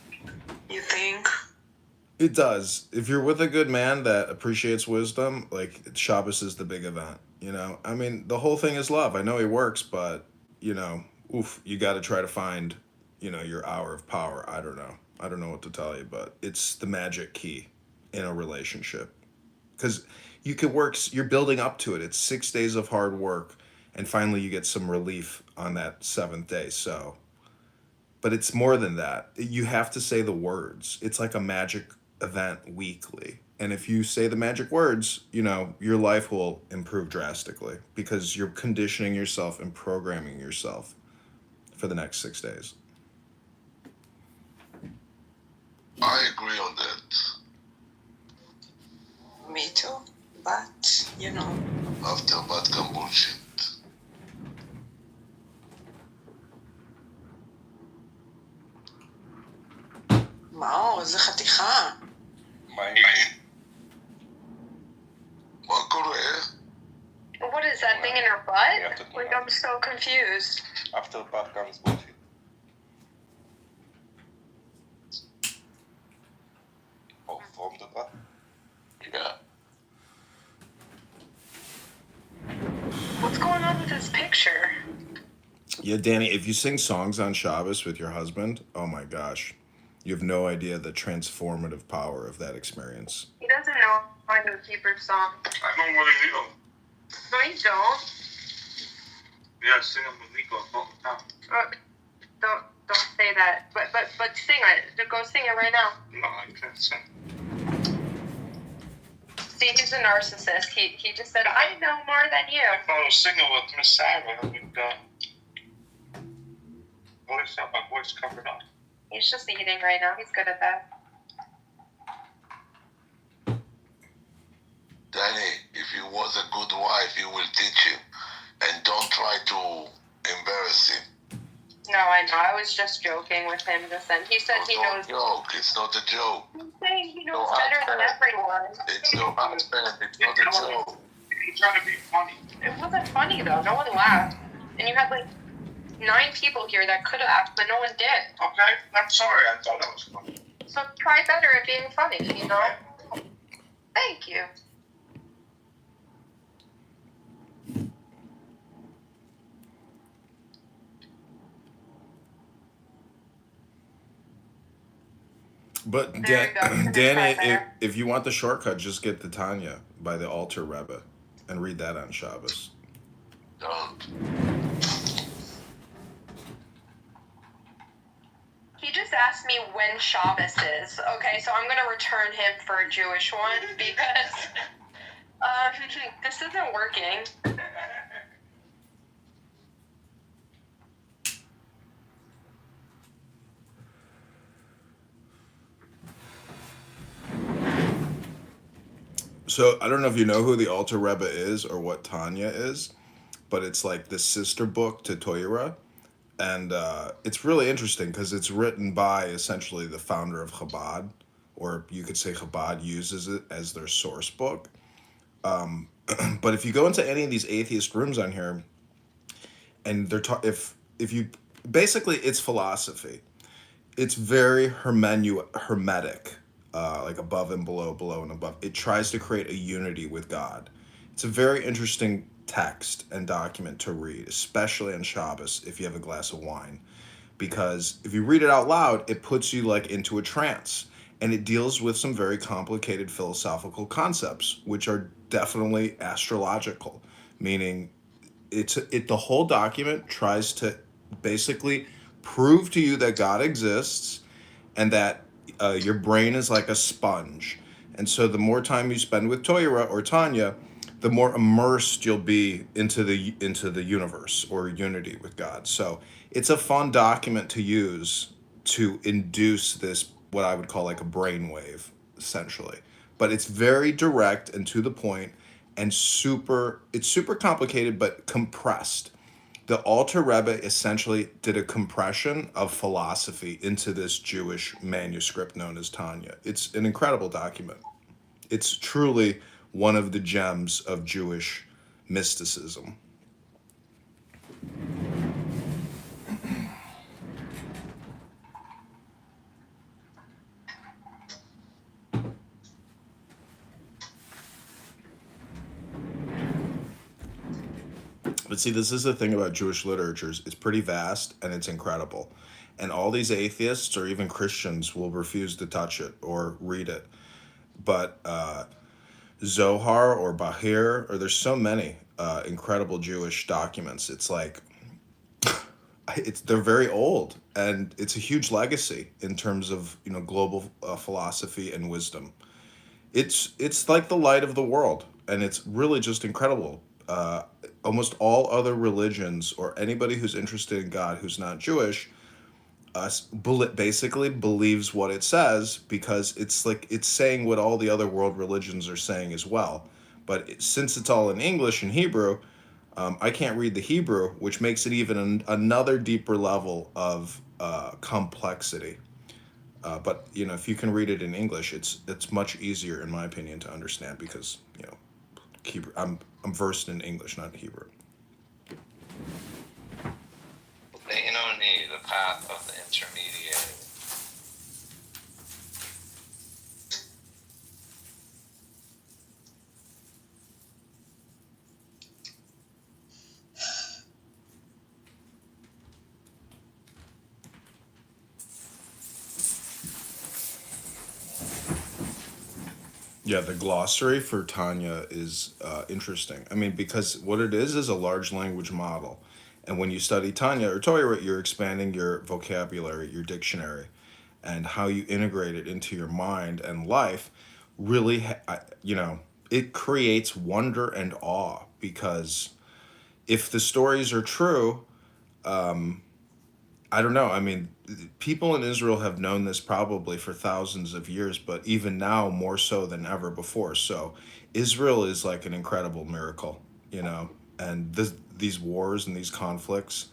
You think? It does. If you're with a good man that appreciates wisdom, like Shabbos is the big event. I mean, the whole thing is love. I know he works, but you got to try to find, your hour of power. I don't know. I don't know what to tell you, but it's the magic key in a relationship. Because you can work. You're building up to it. It's 6 days of hard work, and finally you get some relief on that 7th day. So. But it's more than that. You have to say the words. It's like a magic event weekly. And if you say the magic words, your life will improve drastically because you're conditioning yourself and programming yourself for the next 6 days. I agree on that. Me too. But, After bad come bullshit. מאור, איזה חתיכה. מה קורה? What is that thing in her butt? Like, I'm so confused. After bad comes bullshit. Oh, from the bad? Yeah. What's going on with this picture? Yeah, Danny, if you sing songs on Shabbos with your husband, oh my gosh, you have no idea the transformative power of that experience. He doesn't know how to keep her song. I know what it is. No, you don't. Yeah, sing them with Nico all the time. Don't say that. But sing it. Go sing it right now. No, I can't sing. See, he's a narcissist. He just said, I know more than you. If I was singing with Miss Sarah, I would have my voice covered up. He's just eating right now. He's good at that. Danny, if you was a good wife, he will teach you. And don't try to embarrass him. No, I know. I was just joking with him just then. He said he knows. Joke. It's not a joke. He's saying he knows better than everyone. It's your husband. It's not a joke. He's trying to be funny. It wasn't funny, though. No one laughed. And you had, 9 people here that could have laughed, but no one did. Okay, I'm sorry. I thought that was funny. So try better at being funny, Thank you. But There you go. Danny, if you want the shortcut, just get the Tanya by the Alter Rebbe and read that on Shabbos. Don't. He just asked me when Shabbos is. Okay, so I'm gonna return him for a Jewish one because this isn't working. So I don't know if you know who the Alter Rebbe is or what Tanya is, but it's like the sister book to Torah. And it's really interesting because it's written by essentially the founder of Chabad, or you could say Chabad uses it as their source book. But if you go into any of these atheist rooms on here, and they're if you basically it's philosophy. It's very hermetic, like above and below, below and above. It tries to create a unity with God. It's a very interesting text and document to read, especially on Shabbos if you have a glass of wine, because if you read it out loud, it puts you like into a trance, and it deals with some very complicated philosophical concepts, which are definitely astrological, meaning the whole document tries to basically prove to you that God exists and that your brain is like a sponge. And so the more time you spend with Toira or Tanya, the more immersed you'll be into the universe or unity with God. So it's a fun document to use to induce this what I would call like a brainwave, essentially. But it's very direct and to the point, and it's super complicated but compressed. The Alter Rebbe essentially did a compression of philosophy into this Jewish manuscript known as Tanya. It's an incredible document. It's truly one of the gems of Jewish mysticism. But see, this is the thing about Jewish literatures. It's pretty vast and it's incredible. And all these atheists or even Christians will refuse to touch it or read it. But Zohar or Bahir, or there's so many incredible Jewish documents. It's like they're very old, and it's a huge legacy in terms of global philosophy and wisdom. It's like the light of the world, and it's really just incredible. Almost all other religions or anybody who's interested in God who's not Jewish basically believes what it says, because it's like it's saying what all the other world religions are saying as well. But since it's all in English and Hebrew, I can't read the Hebrew, which makes it even another deeper level of complexity. But if you can read it in English, it's much easier, in my opinion, to understand, because Hebrew. I'm versed in English, not Hebrew. Leaning on the path of the intermediary. Yeah, the glossary for Tanya is interesting. I mean, because what it is a large language model. And when you study Tanya or Torah, you're expanding your vocabulary, your dictionary, and how you integrate it into your mind and life really, it creates wonder and awe, because if the stories are true, I don't know. I mean, people in Israel have known this probably for thousands of years, but even now more so than ever before. So Israel is like an incredible miracle, and these wars and these conflicts,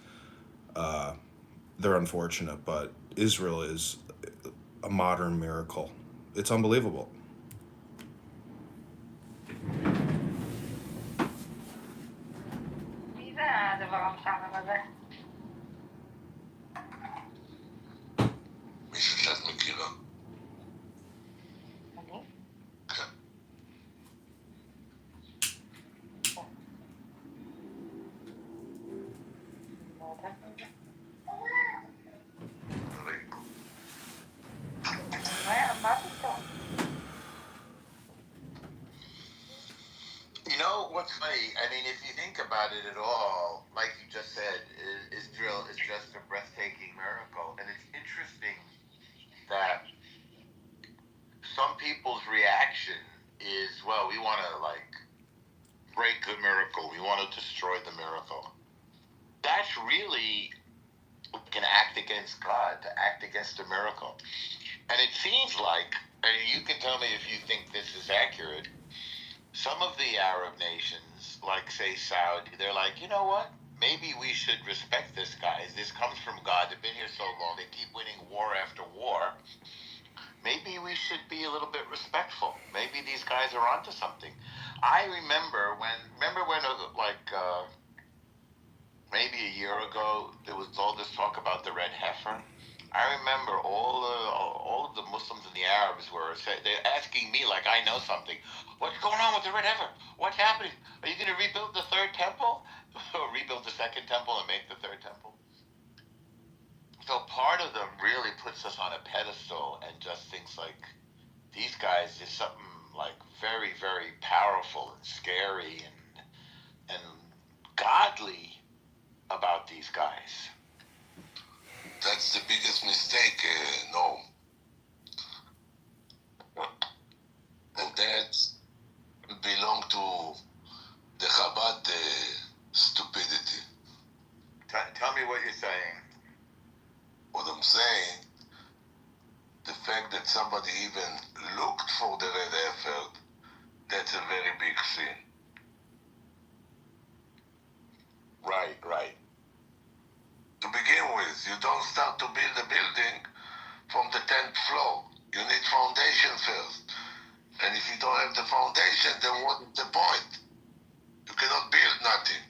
they're unfortunate, but Israel is a modern miracle. It's unbelievable. You know what's funny? I mean, if you think about it at all, like you just said, Israel is just a breathtaking miracle. And it's interesting that some people's reaction is, well, we want to break the miracle. We want to destroy the miracle. That's really an act against God, to act against a miracle. And it seems like, and you can tell me if you think this is accurate, some of the Arab nations, like say Saudi, they're like, you know what? Maybe we should respect this guy. This comes from God. They've been here so long. They keep winning war after war. Maybe we should be a little bit respectful. Maybe these guys are onto something. I remember when maybe a year ago, there was all this talk about the red heifer. I remember all of the Muslims and the Arabs they're asking me like I know something. What's going on with the red heifer? What's happening? Are you going to rebuild the third temple? Or rebuild the second temple and make the third temple? So part of them really puts us on a pedestal and just thinks like these guys is something like very, very powerful and scary and godly about these guys. That's the biggest mistake, no. And that belong to the Chabad stupidity. Tell me what you're saying. What I'm saying, the fact that somebody even looked for the red heifer, that's a very big sin. Right. To begin with, you don't start to build a building from the 10th floor. You need foundation first. And if you don't have the foundation, then what is the point? You cannot build nothing.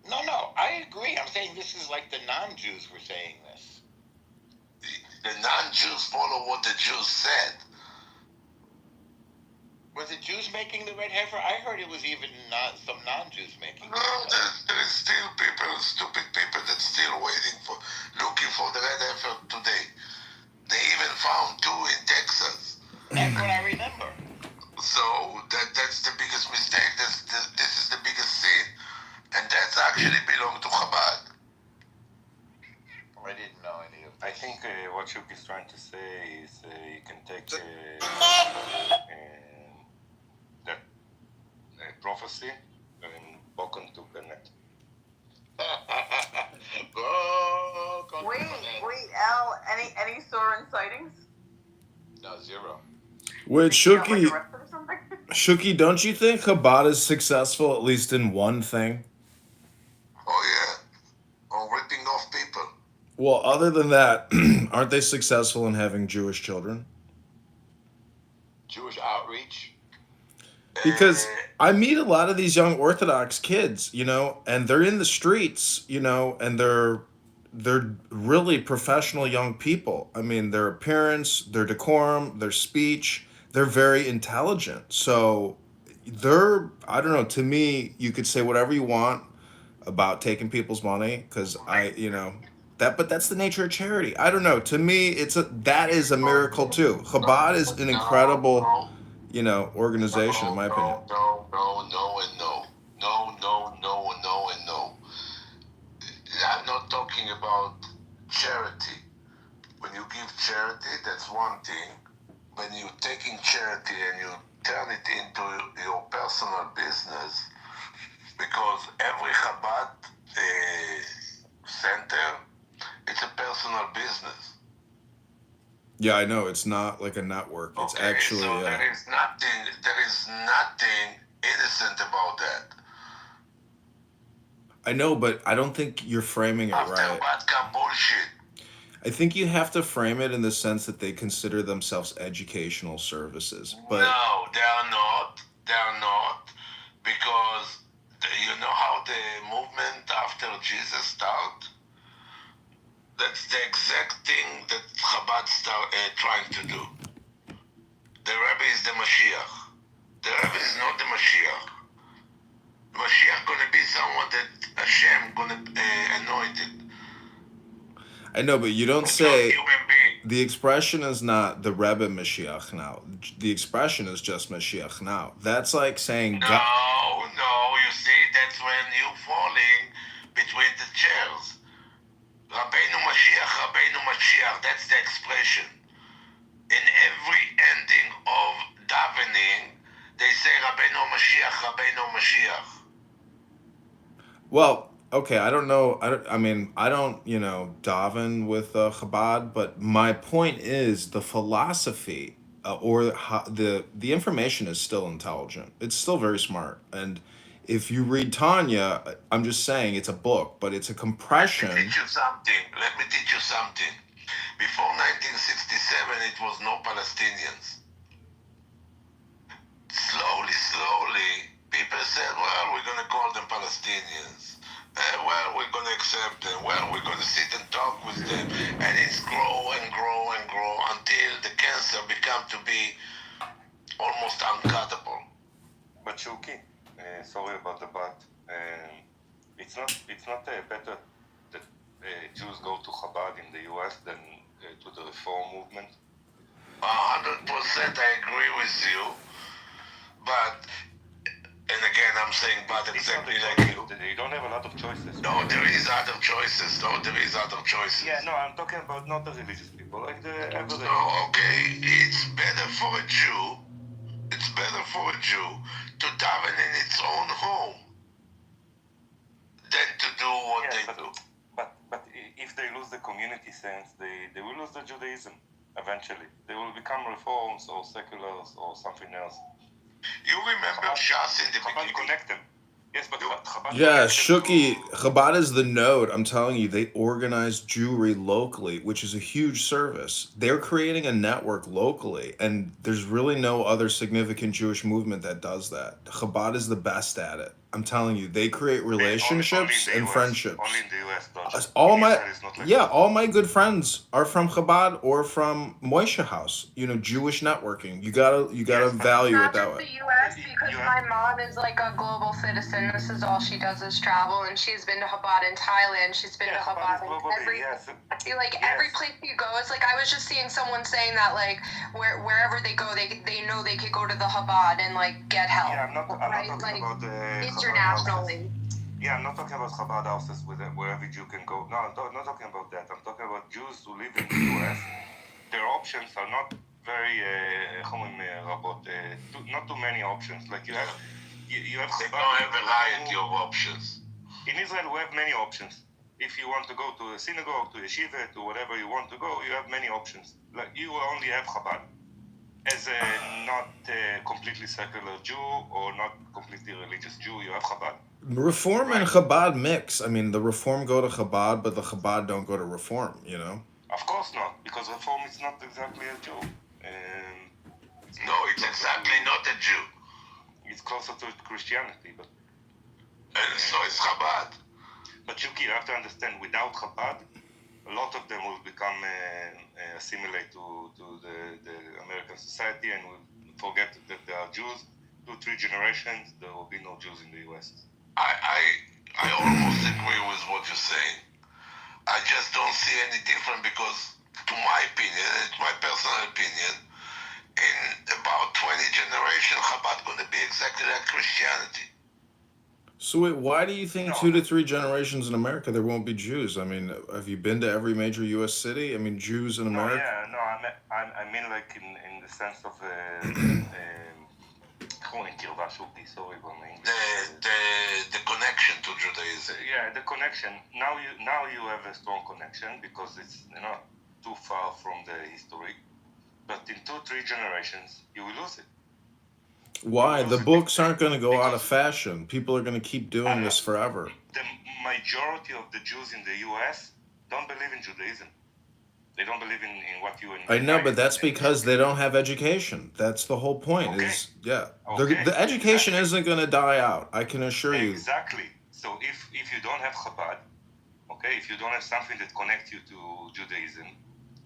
No, I agree. I'm saying this is like the non-Jews were saying this. The non-Jews follow what the Jews said. Was the Jews making the red heifer? I heard it was even some non-Jews making it. No, there is still people, stupid people that's still looking for the red heifer today. They even found 2 in Texas. That's what I remember. So that's the biggest mistake. This is the biggest sin. And that's actually belong to Chabad. I didn't know any of I think what Shuk is trying to say is you can take the prophecy and Bokon to connect. Wait, Al, any Soren sightings? No, 0. Wait, Shuki, Or something? Shuki, don't you think Chabad is successful at least in one thing? Oh yeah, on ripping off people. Well, other than that, aren't they successful in having Jewish children? Jewish outreach? Because I meet a lot of these young Orthodox kids, and they're in the streets, and they're really professional young people. I mean, their appearance, their decorum, their speech, they're very intelligent. So I don't know, to me, you could say whatever you want about taking people's money, because but that's the nature of charity. I don't know. To me, that is a miracle too. Chabad is an incredible, organization, in my opinion. No. I'm not talking about charity. When you give charity, that's one thing. When you're taking charity and you turn it into your personal business, because every Chabad center, it's a personal business. Yeah, I know. It's not like a network. It's actually. So there is nothing innocent about that. I know, but I don't think you're framing it right. Bullshit. I think you have to frame it in the sense that they consider themselves educational services. But no, they are not. Because you know how the movement after Jesus started? That's the exact thing that Chabad trying to do. The Rebbe is the Mashiach. The Rebbe is not the Mashiach. Mashiach gonna be someone that Hashem gonna anoint it. I know, but you don't say the expression is not the Rebbe Mashiach now. The expression is just Mashiach now. That's like saying No, you see, that's when you're falling between the chairs. Rabbeinu Mashiach, that's the expression. In every ending of davening, they say Rabbeinu Mashiach. Well, okay, I don't know. I don't, daven with Chabad, but my point is the philosophy or the information is still intelligent. It's still very smart. And if you read Tanya, I'm just saying it's a book, but it's a compression. Let me teach you something. Before 1967, it was no Palestinians. Slowly, people said, well, we're going to call them Palestinians. well, we're going to accept them. Well, we're going to sit and talk with them. And it's grow and grow and grow until the cancer become to be almost uncuttable. But Shuki, sorry about the but. It's not better that Jews go to Chabad in the U.S. than to the Reform movement. 100% I agree with you, but, and again I'm saying but exactly like you. You don't have a lot of choices. No, there is other choices. Yeah, no, I'm talking about not the religious people, like the everyday. No, okay, it's better for a Jew to daven in its own home than to do what they do. But if they lose the community sense, they will lose the Judaism eventually. They will become reforms or seculars or something else. You remember Shas in the beginning? Connect them. Yes, but Chabad Yeah, Shuki, Chabad is the node. I'm telling you, they organize Jewry locally, which is a huge service. They're creating a network locally, and there's really no other significant Jewish movement that does that. Chabad is the best at it. I'm telling you, they create relationships and friendships. Only in the US, though. All my good friends are from Chabad or from Moishe House. You know, Jewish networking. You gotta value it that way. The U.S. because my mom is like a global citizen. This is all she does is travel, and she's been to Chabad in Thailand. She's been to Chabad in every place you go. It's like I was just seeing someone saying that like wherever they go, they know they could go to the Chabad and like get help. Yeah, I'm not talking about internationally. Yeah, I'm not talking about Chabad houses where every Jew can go. No, I'm not talking about that. I'm talking about Jews who live in the U.S. Their options are not very, not too many options. Like you have Chabad. They don't have a variety of options. In Israel, we have many options. If you want to go to a synagogue, to a yeshiva, to whatever you want to go, you have many options. Like you only have Chabad. As a not completely secular Jew or not completely religious Jew, you have Chabad. Reform and Chabad mix. I mean, the Reform go to Chabad, but the Chabad don't go to Reform, you know? Of course not, because Reform is not exactly a Jew. No, it's exactly not a Jew. It's closer to Christianity, but... And so is Chabad. But you have to understand, without Chabad, a lot of them will become assimilate to the American society and will forget that they are Jews. 2-3 generations, there will be no Jews in the U.S. I almost agree with what you're saying. I just don't see any difference because, to my opinion, it's my personal opinion, in about 20 generations, Chabad going to be exactly like Christianity. So wait, why do you think 2 to 3 generations in America there won't be Jews? I mean, have you been to every major U.S. city? I mean, Jews in America? I mean like in the sense of the connection to Judaism. Yeah, the connection. Now you have a strong connection because it's not too far from the history. But in 2-3 generations, you will lose it. Why? The books aren't going to go out of fashion. People are going to keep doing this forever. The majority of the Jews in the U.S. don't believe in Judaism. They don't believe in what you and I know, but that's because they don't have education. That's the whole point. The education isn't going to die out. I can assure you. Exactly. So if you don't have Chabad, if you don't have something that connects you to Judaism,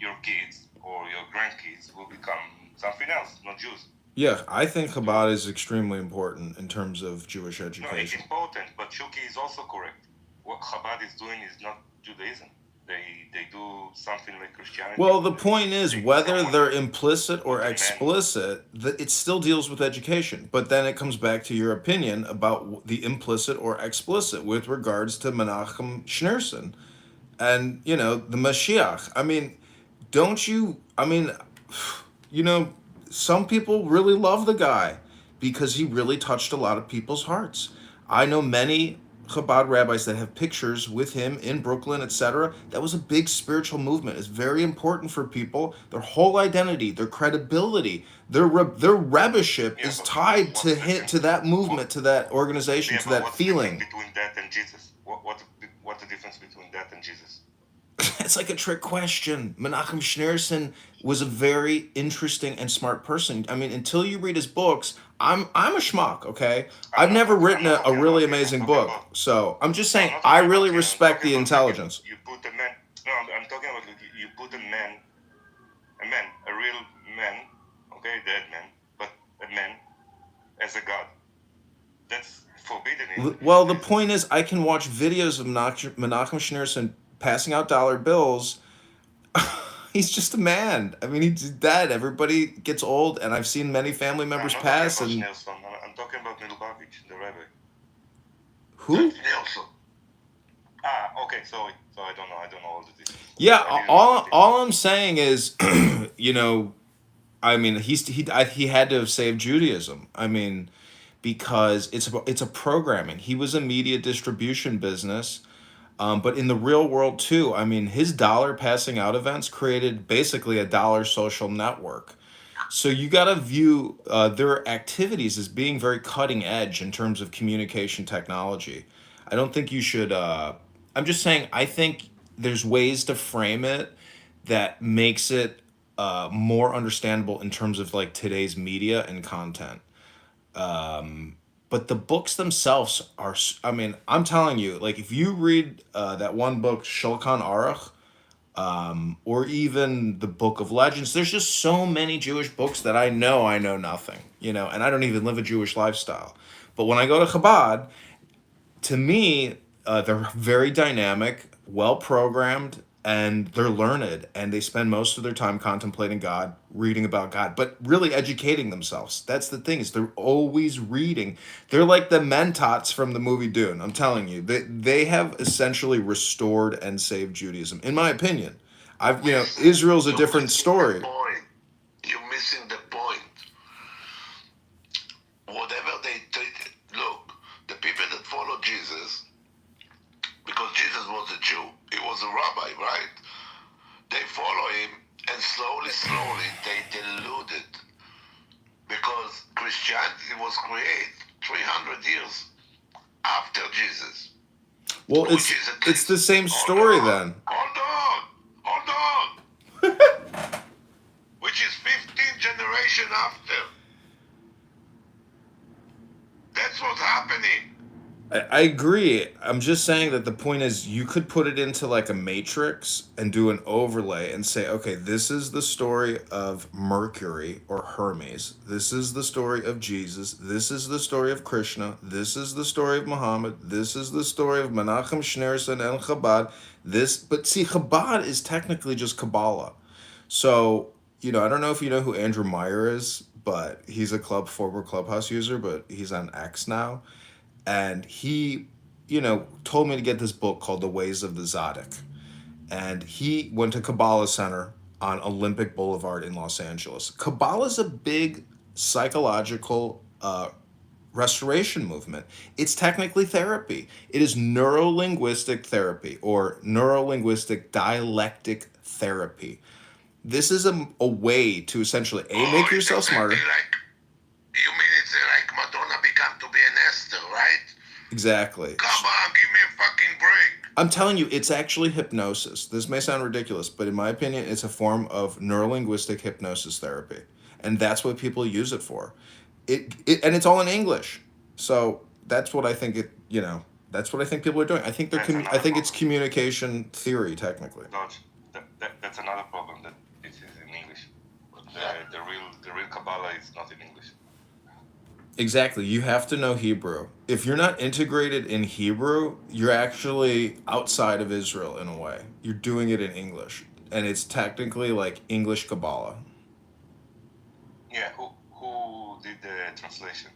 your kids or your grandkids will become something else, not Jews. Yeah, I think Chabad is extremely important in terms of Jewish education. No, it's important, but Shuki is also correct. What Chabad is doing is not Judaism. They do something like Christianity. Well, the point is, whether they're implicit or explicit, it still deals with education. But then it comes back to your opinion about the implicit or explicit with regards to Menachem Schneerson and, the Mashiach. I mean, some people really love the guy because he really touched a lot of people's hearts. I know many Chabad rabbis that have pictures with him in Brooklyn, etc. That was a big spiritual movement. It's very important for people. Their whole identity, their credibility, their rebbeiship is tied to that movement, to that organization, to that feeling. Between that and Jesus, what's the difference between that and Jesus? It's like a trick question. Menachem Schneerson was a very interesting and smart person. I mean, until you read his books, I'm a schmuck, okay? I've never written a really amazing book. So I'm just saying I really respect the intelligence. You put a man. No, I'm talking about you put a man, a real man, okay, dead man, but a man as a god. That's forbidden. Well, the point is, I can watch videos of Menachem Schneerson passing out dollar bills. He's just a man. I mean, he's dead. Everybody gets old, and I've seen many family members pass. And I'm talking about Milubavitch, the rabbi. Who? Nelson. Okay, sorry. So I don't know all the details. Yeah, all I'm saying is, you know, I mean, he had to have saved Judaism. I mean, because it's a programming. He was a media distribution business, but in the real world too. I mean, his dollar passing out events created basically a dollar social network. So you got to view their activities as being very cutting edge in terms of communication technology. I don't think you should. I'm just saying. I think there's ways to frame it that makes it more understandable in terms of like today's media and content. But the books themselves are. I mean, I'm telling you, like if you read that one book, Shulchan Aruch, or even the Book of Legends. There's just so many Jewish books that I know nothing, you know, and I don't even live a Jewish lifestyle. But when I go to Chabad, to me, they're very dynamic, well programmed, and they're learned, and they spend most of their time contemplating God, reading about God, but really educating themselves. That's the thing, is they're always reading. They're like the Mentats from the movie Dune. I'm telling you, they have essentially restored and saved Judaism, in my opinion. Israel's a different story. You're missing the point. Whatever look, the people that follow Jesus, because Jesus was a Jew, he was a rabbi, right? They follow him, and slowly they dilute it, because Christianity was created 300 years after Jesus. Well, it's the same story then. Hold on. Which is 15th generation after. That's what's happening. I agree. I'm just saying that the point is you could put it into like a matrix and do an overlay and say, okay, this is the story of Mercury or Hermes. This is the story of Jesus. This is the story of Krishna. This is the story of Muhammad. This is the story of Menachem Schneerson and Chabad. But see, Chabad is technically just Kabbalah. So, you know, I don't know if you know who Andrew Meyer is, but he's a former Clubhouse user, but he's on X now. And he, you know, told me to get this book called The Ways of the Tzaddik. And he went to Kabbalah Center on Olympic Boulevard in Los Angeles. Kabbalah is a big psychological restoration movement. It's technically therapy. It is neuro-linguistic therapy or neuro-linguistic dialectic therapy. This is a way to essentially, make yourself smarter. You mean it's like Madonna become to be an Esther, right? Exactly. Come on, give me a fucking break. I'm telling you, it's actually hypnosis. This may sound ridiculous, but in my opinion, it's a form of neurolinguistic hypnosis therapy. And that's what people use it for. And it's all in English. So that's what I think that's what I think people are doing. I think I think it's communication theory, technically. That's another problem, that it is in English. The real Kabbalah is not in English. Exactly. You have to know Hebrew. If you're not integrated in Hebrew, you're actually outside of Israel in a way. You're doing it in English. And it's technically like English Kabbalah. Yeah, who did the translation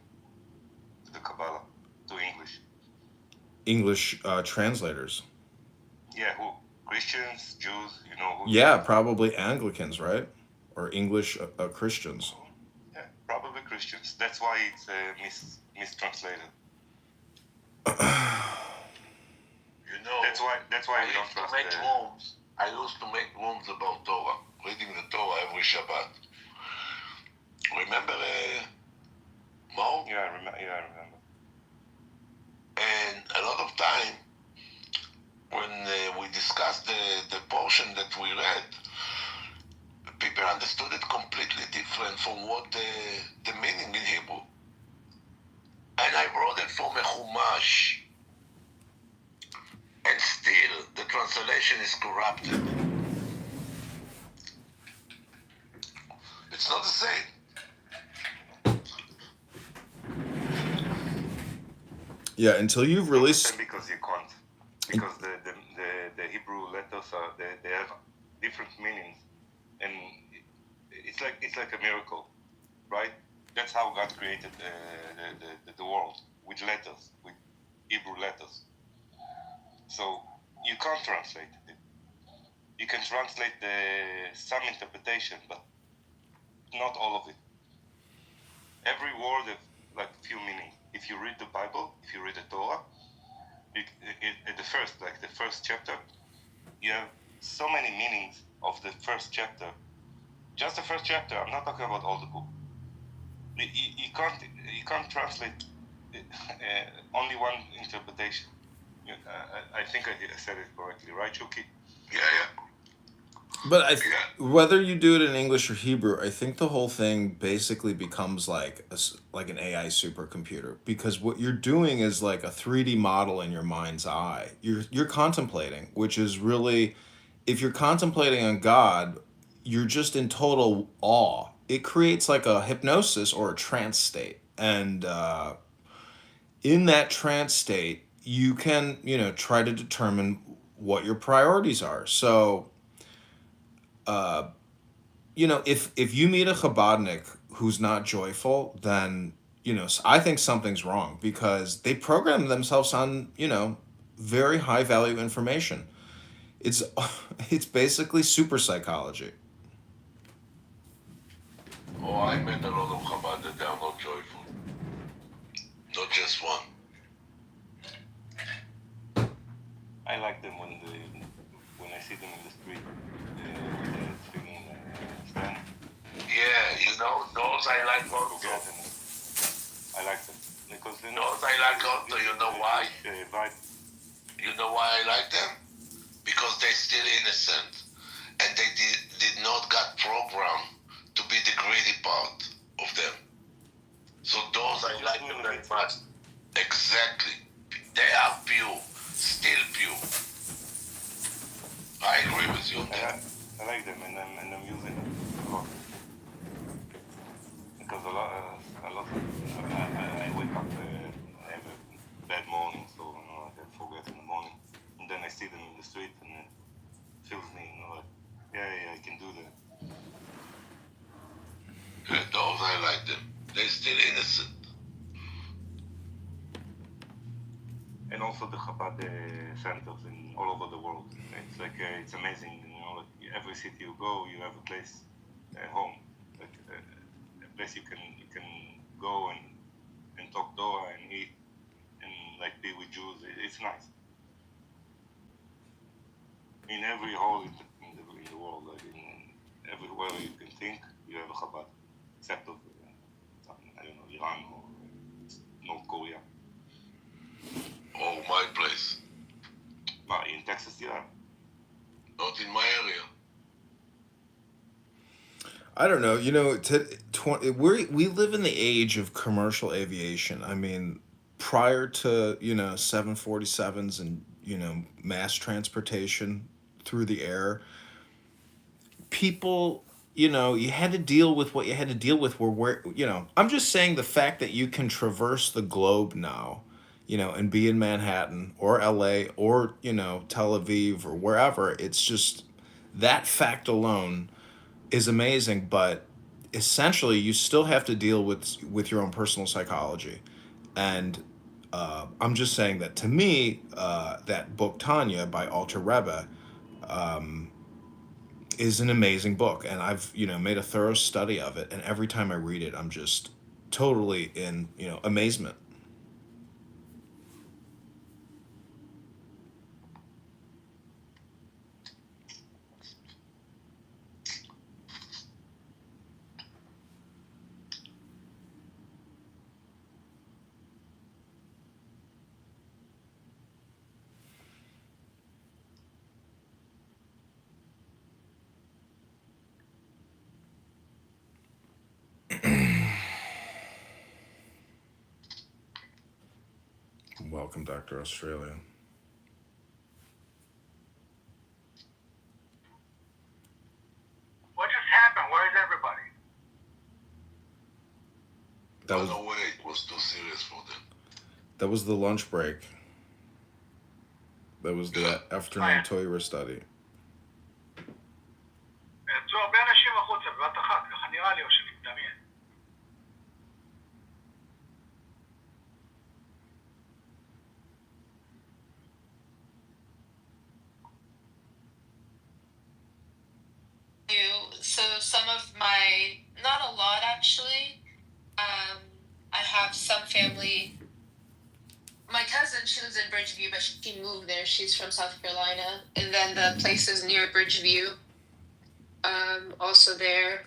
to the Kabbalah to English? English translators. Yeah, who? Christians, Jews, you know who? Yeah, probably Anglicans, right? Or English Christians. Yeah, probably Christians. That's why it's mistranslated. That's why we don't trust rooms. I used to make rooms about Torah, reading the Torah every Shabbat. Remember, Mo? Yeah, I remember. And a lot of time, when we discussed the portion that we read, people understood it completely different from what the meaning in Hebrew. And I wrote it from a Chumash, and still the translation is corrupted. It's not the same. Yeah, until you've released. Because you can't. Because the Hebrew letters they have different meanings, and it's like a miracle, right? That's how God created the world, with letters, with Hebrew letters. So you can't translate it. You can translate some interpretation, but not all of it. Every word has like few meanings. If you read the Bible, if you read the Torah, the first chapter, you have so many meanings of the first chapter. Just the first chapter. I'm not talking about all the book. You can't translate only one interpretation. I think I said it correctly, right, Shuki? Yeah. But whether you do it in English or Hebrew, I think the whole thing basically becomes like an AI supercomputer, because what you're doing is like a 3D model in your mind's eye. You're contemplating, which is really, if you're contemplating on God, you're just in total awe. It creates like a hypnosis or a trance state, and in that trance state, you can try to determine what your priorities are. So if you meet a Chabadnik who's not joyful, then I think something's wrong, because they program themselves on very high value information. It's it's basically super psychology. Oh, I met a lot of Chabad that they are not joyful. Not just one. I like them when I see them in the street. They're feeling stand. Yeah, those I like also. I like them because those I like also. You know why? You know why I like them? Because they're still innocent, and they did not got programmed to be the greedy part of them. So those I like them very much. Exactly. They are pure, still pure. I agree with you on that. I like them, and I'm using them a lot. Because I wake up, I have a bad morning, so I can forget in the morning, and then I see them in the street, and it fills me, like, yeah, I can do that. Yeah, those I like them. They're still innocent. And also the Chabad centers in all over the world. It's like it's amazing. Like every city you go, you have a place, home, like a place you can go and talk Torah and eat and like be with Jews. It's nice. In every hole in the world, like everywhere you can think, you have a Chabad, except of I don't know, Iran or North Korea. Oh, my place. In Texas, yeah. Not in my area. I don't know. We live in the age of commercial aviation. I mean, prior to 747s and mass transportation through the air, people, you had to deal with what you had to deal with. I'm just saying, the fact that you can traverse the globe now, and be in Manhattan or LA or Tel Aviv or wherever. It's just that fact alone is amazing, but essentially you still have to deal with your own personal psychology. And I'm just saying that, to me, that book Tanya by Alter Rebbe is an amazing book, and I've made a thorough study of it, and every time I read it, I'm just totally in amazement. welcome, Dr. Australia. What just happened? Where is everybody? That was, no way, it was too serious for them. that was the lunch break. That was the afternoon Torah study. יצאו הרבה אנשים החוצה בבת אחת, ככה נראה לי, או שמתדמיין. So some of my, not a lot actually, I have some family. My cousin, she lives in Bridgeview, but she moved there. She's from South Carolina. And then the place is near Bridgeview. Also there.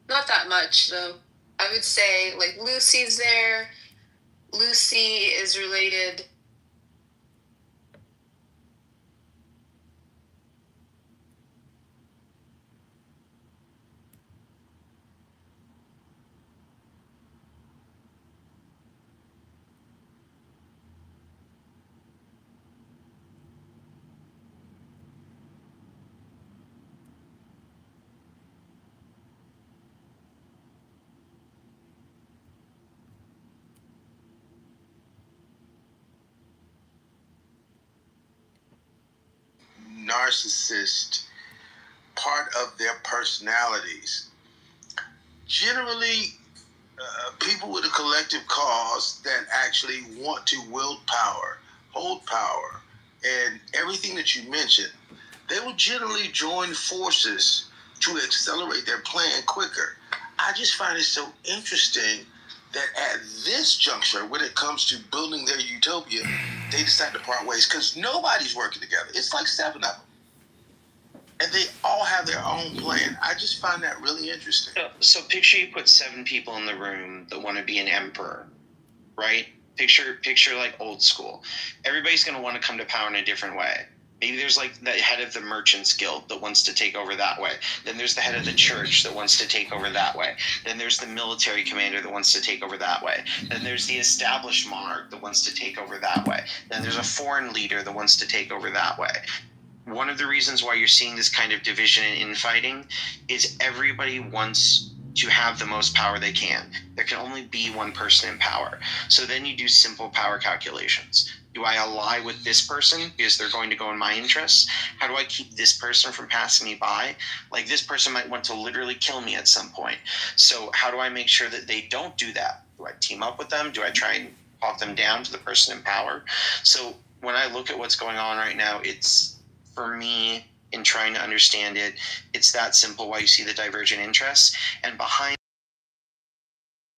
Not that much though. I would say like Lucy's there. Lucy is related. Narcissist part of their personalities. Generally, people with a collective cause that actually want to wield power, hold power, and everything that you mentioned, they will generally join forces to accelerate their plan quicker. I just find it so interesting that at this juncture, when it comes to building their utopia, they decide to part ways because nobody's working together. It's like 7 of them. And they all have their own plan. I just find that really interesting. So picture you put 7 people in the room that want to be an emperor, right? Picture like old school. Everybody's going to want to come to power in a different way. Maybe there's like the head of the Merchants Guild that wants to take over that way. Then there's the head of the church that wants to take over that way. Then there's the military commander that wants to take over that way. Then there's the established monarch that wants to take over that way. Then there's a foreign leader that wants to take over that way. One of the reasons why you're seeing this kind of division and infighting is everybody wants to have the most power they can. There can only be one person in power. So then you do simple power calculations. Do I ally with this person because they're going to go in my interests? How do I keep this person from passing me by? Like this person might want to literally kill me at some point. So how do I make sure that they don't do that? Do I team up with them? Do I try and talk them down to the person in power? So when I look at what's going on right now, it's, for me, in trying to understand it, it's that simple why you see the divergent interests. And behind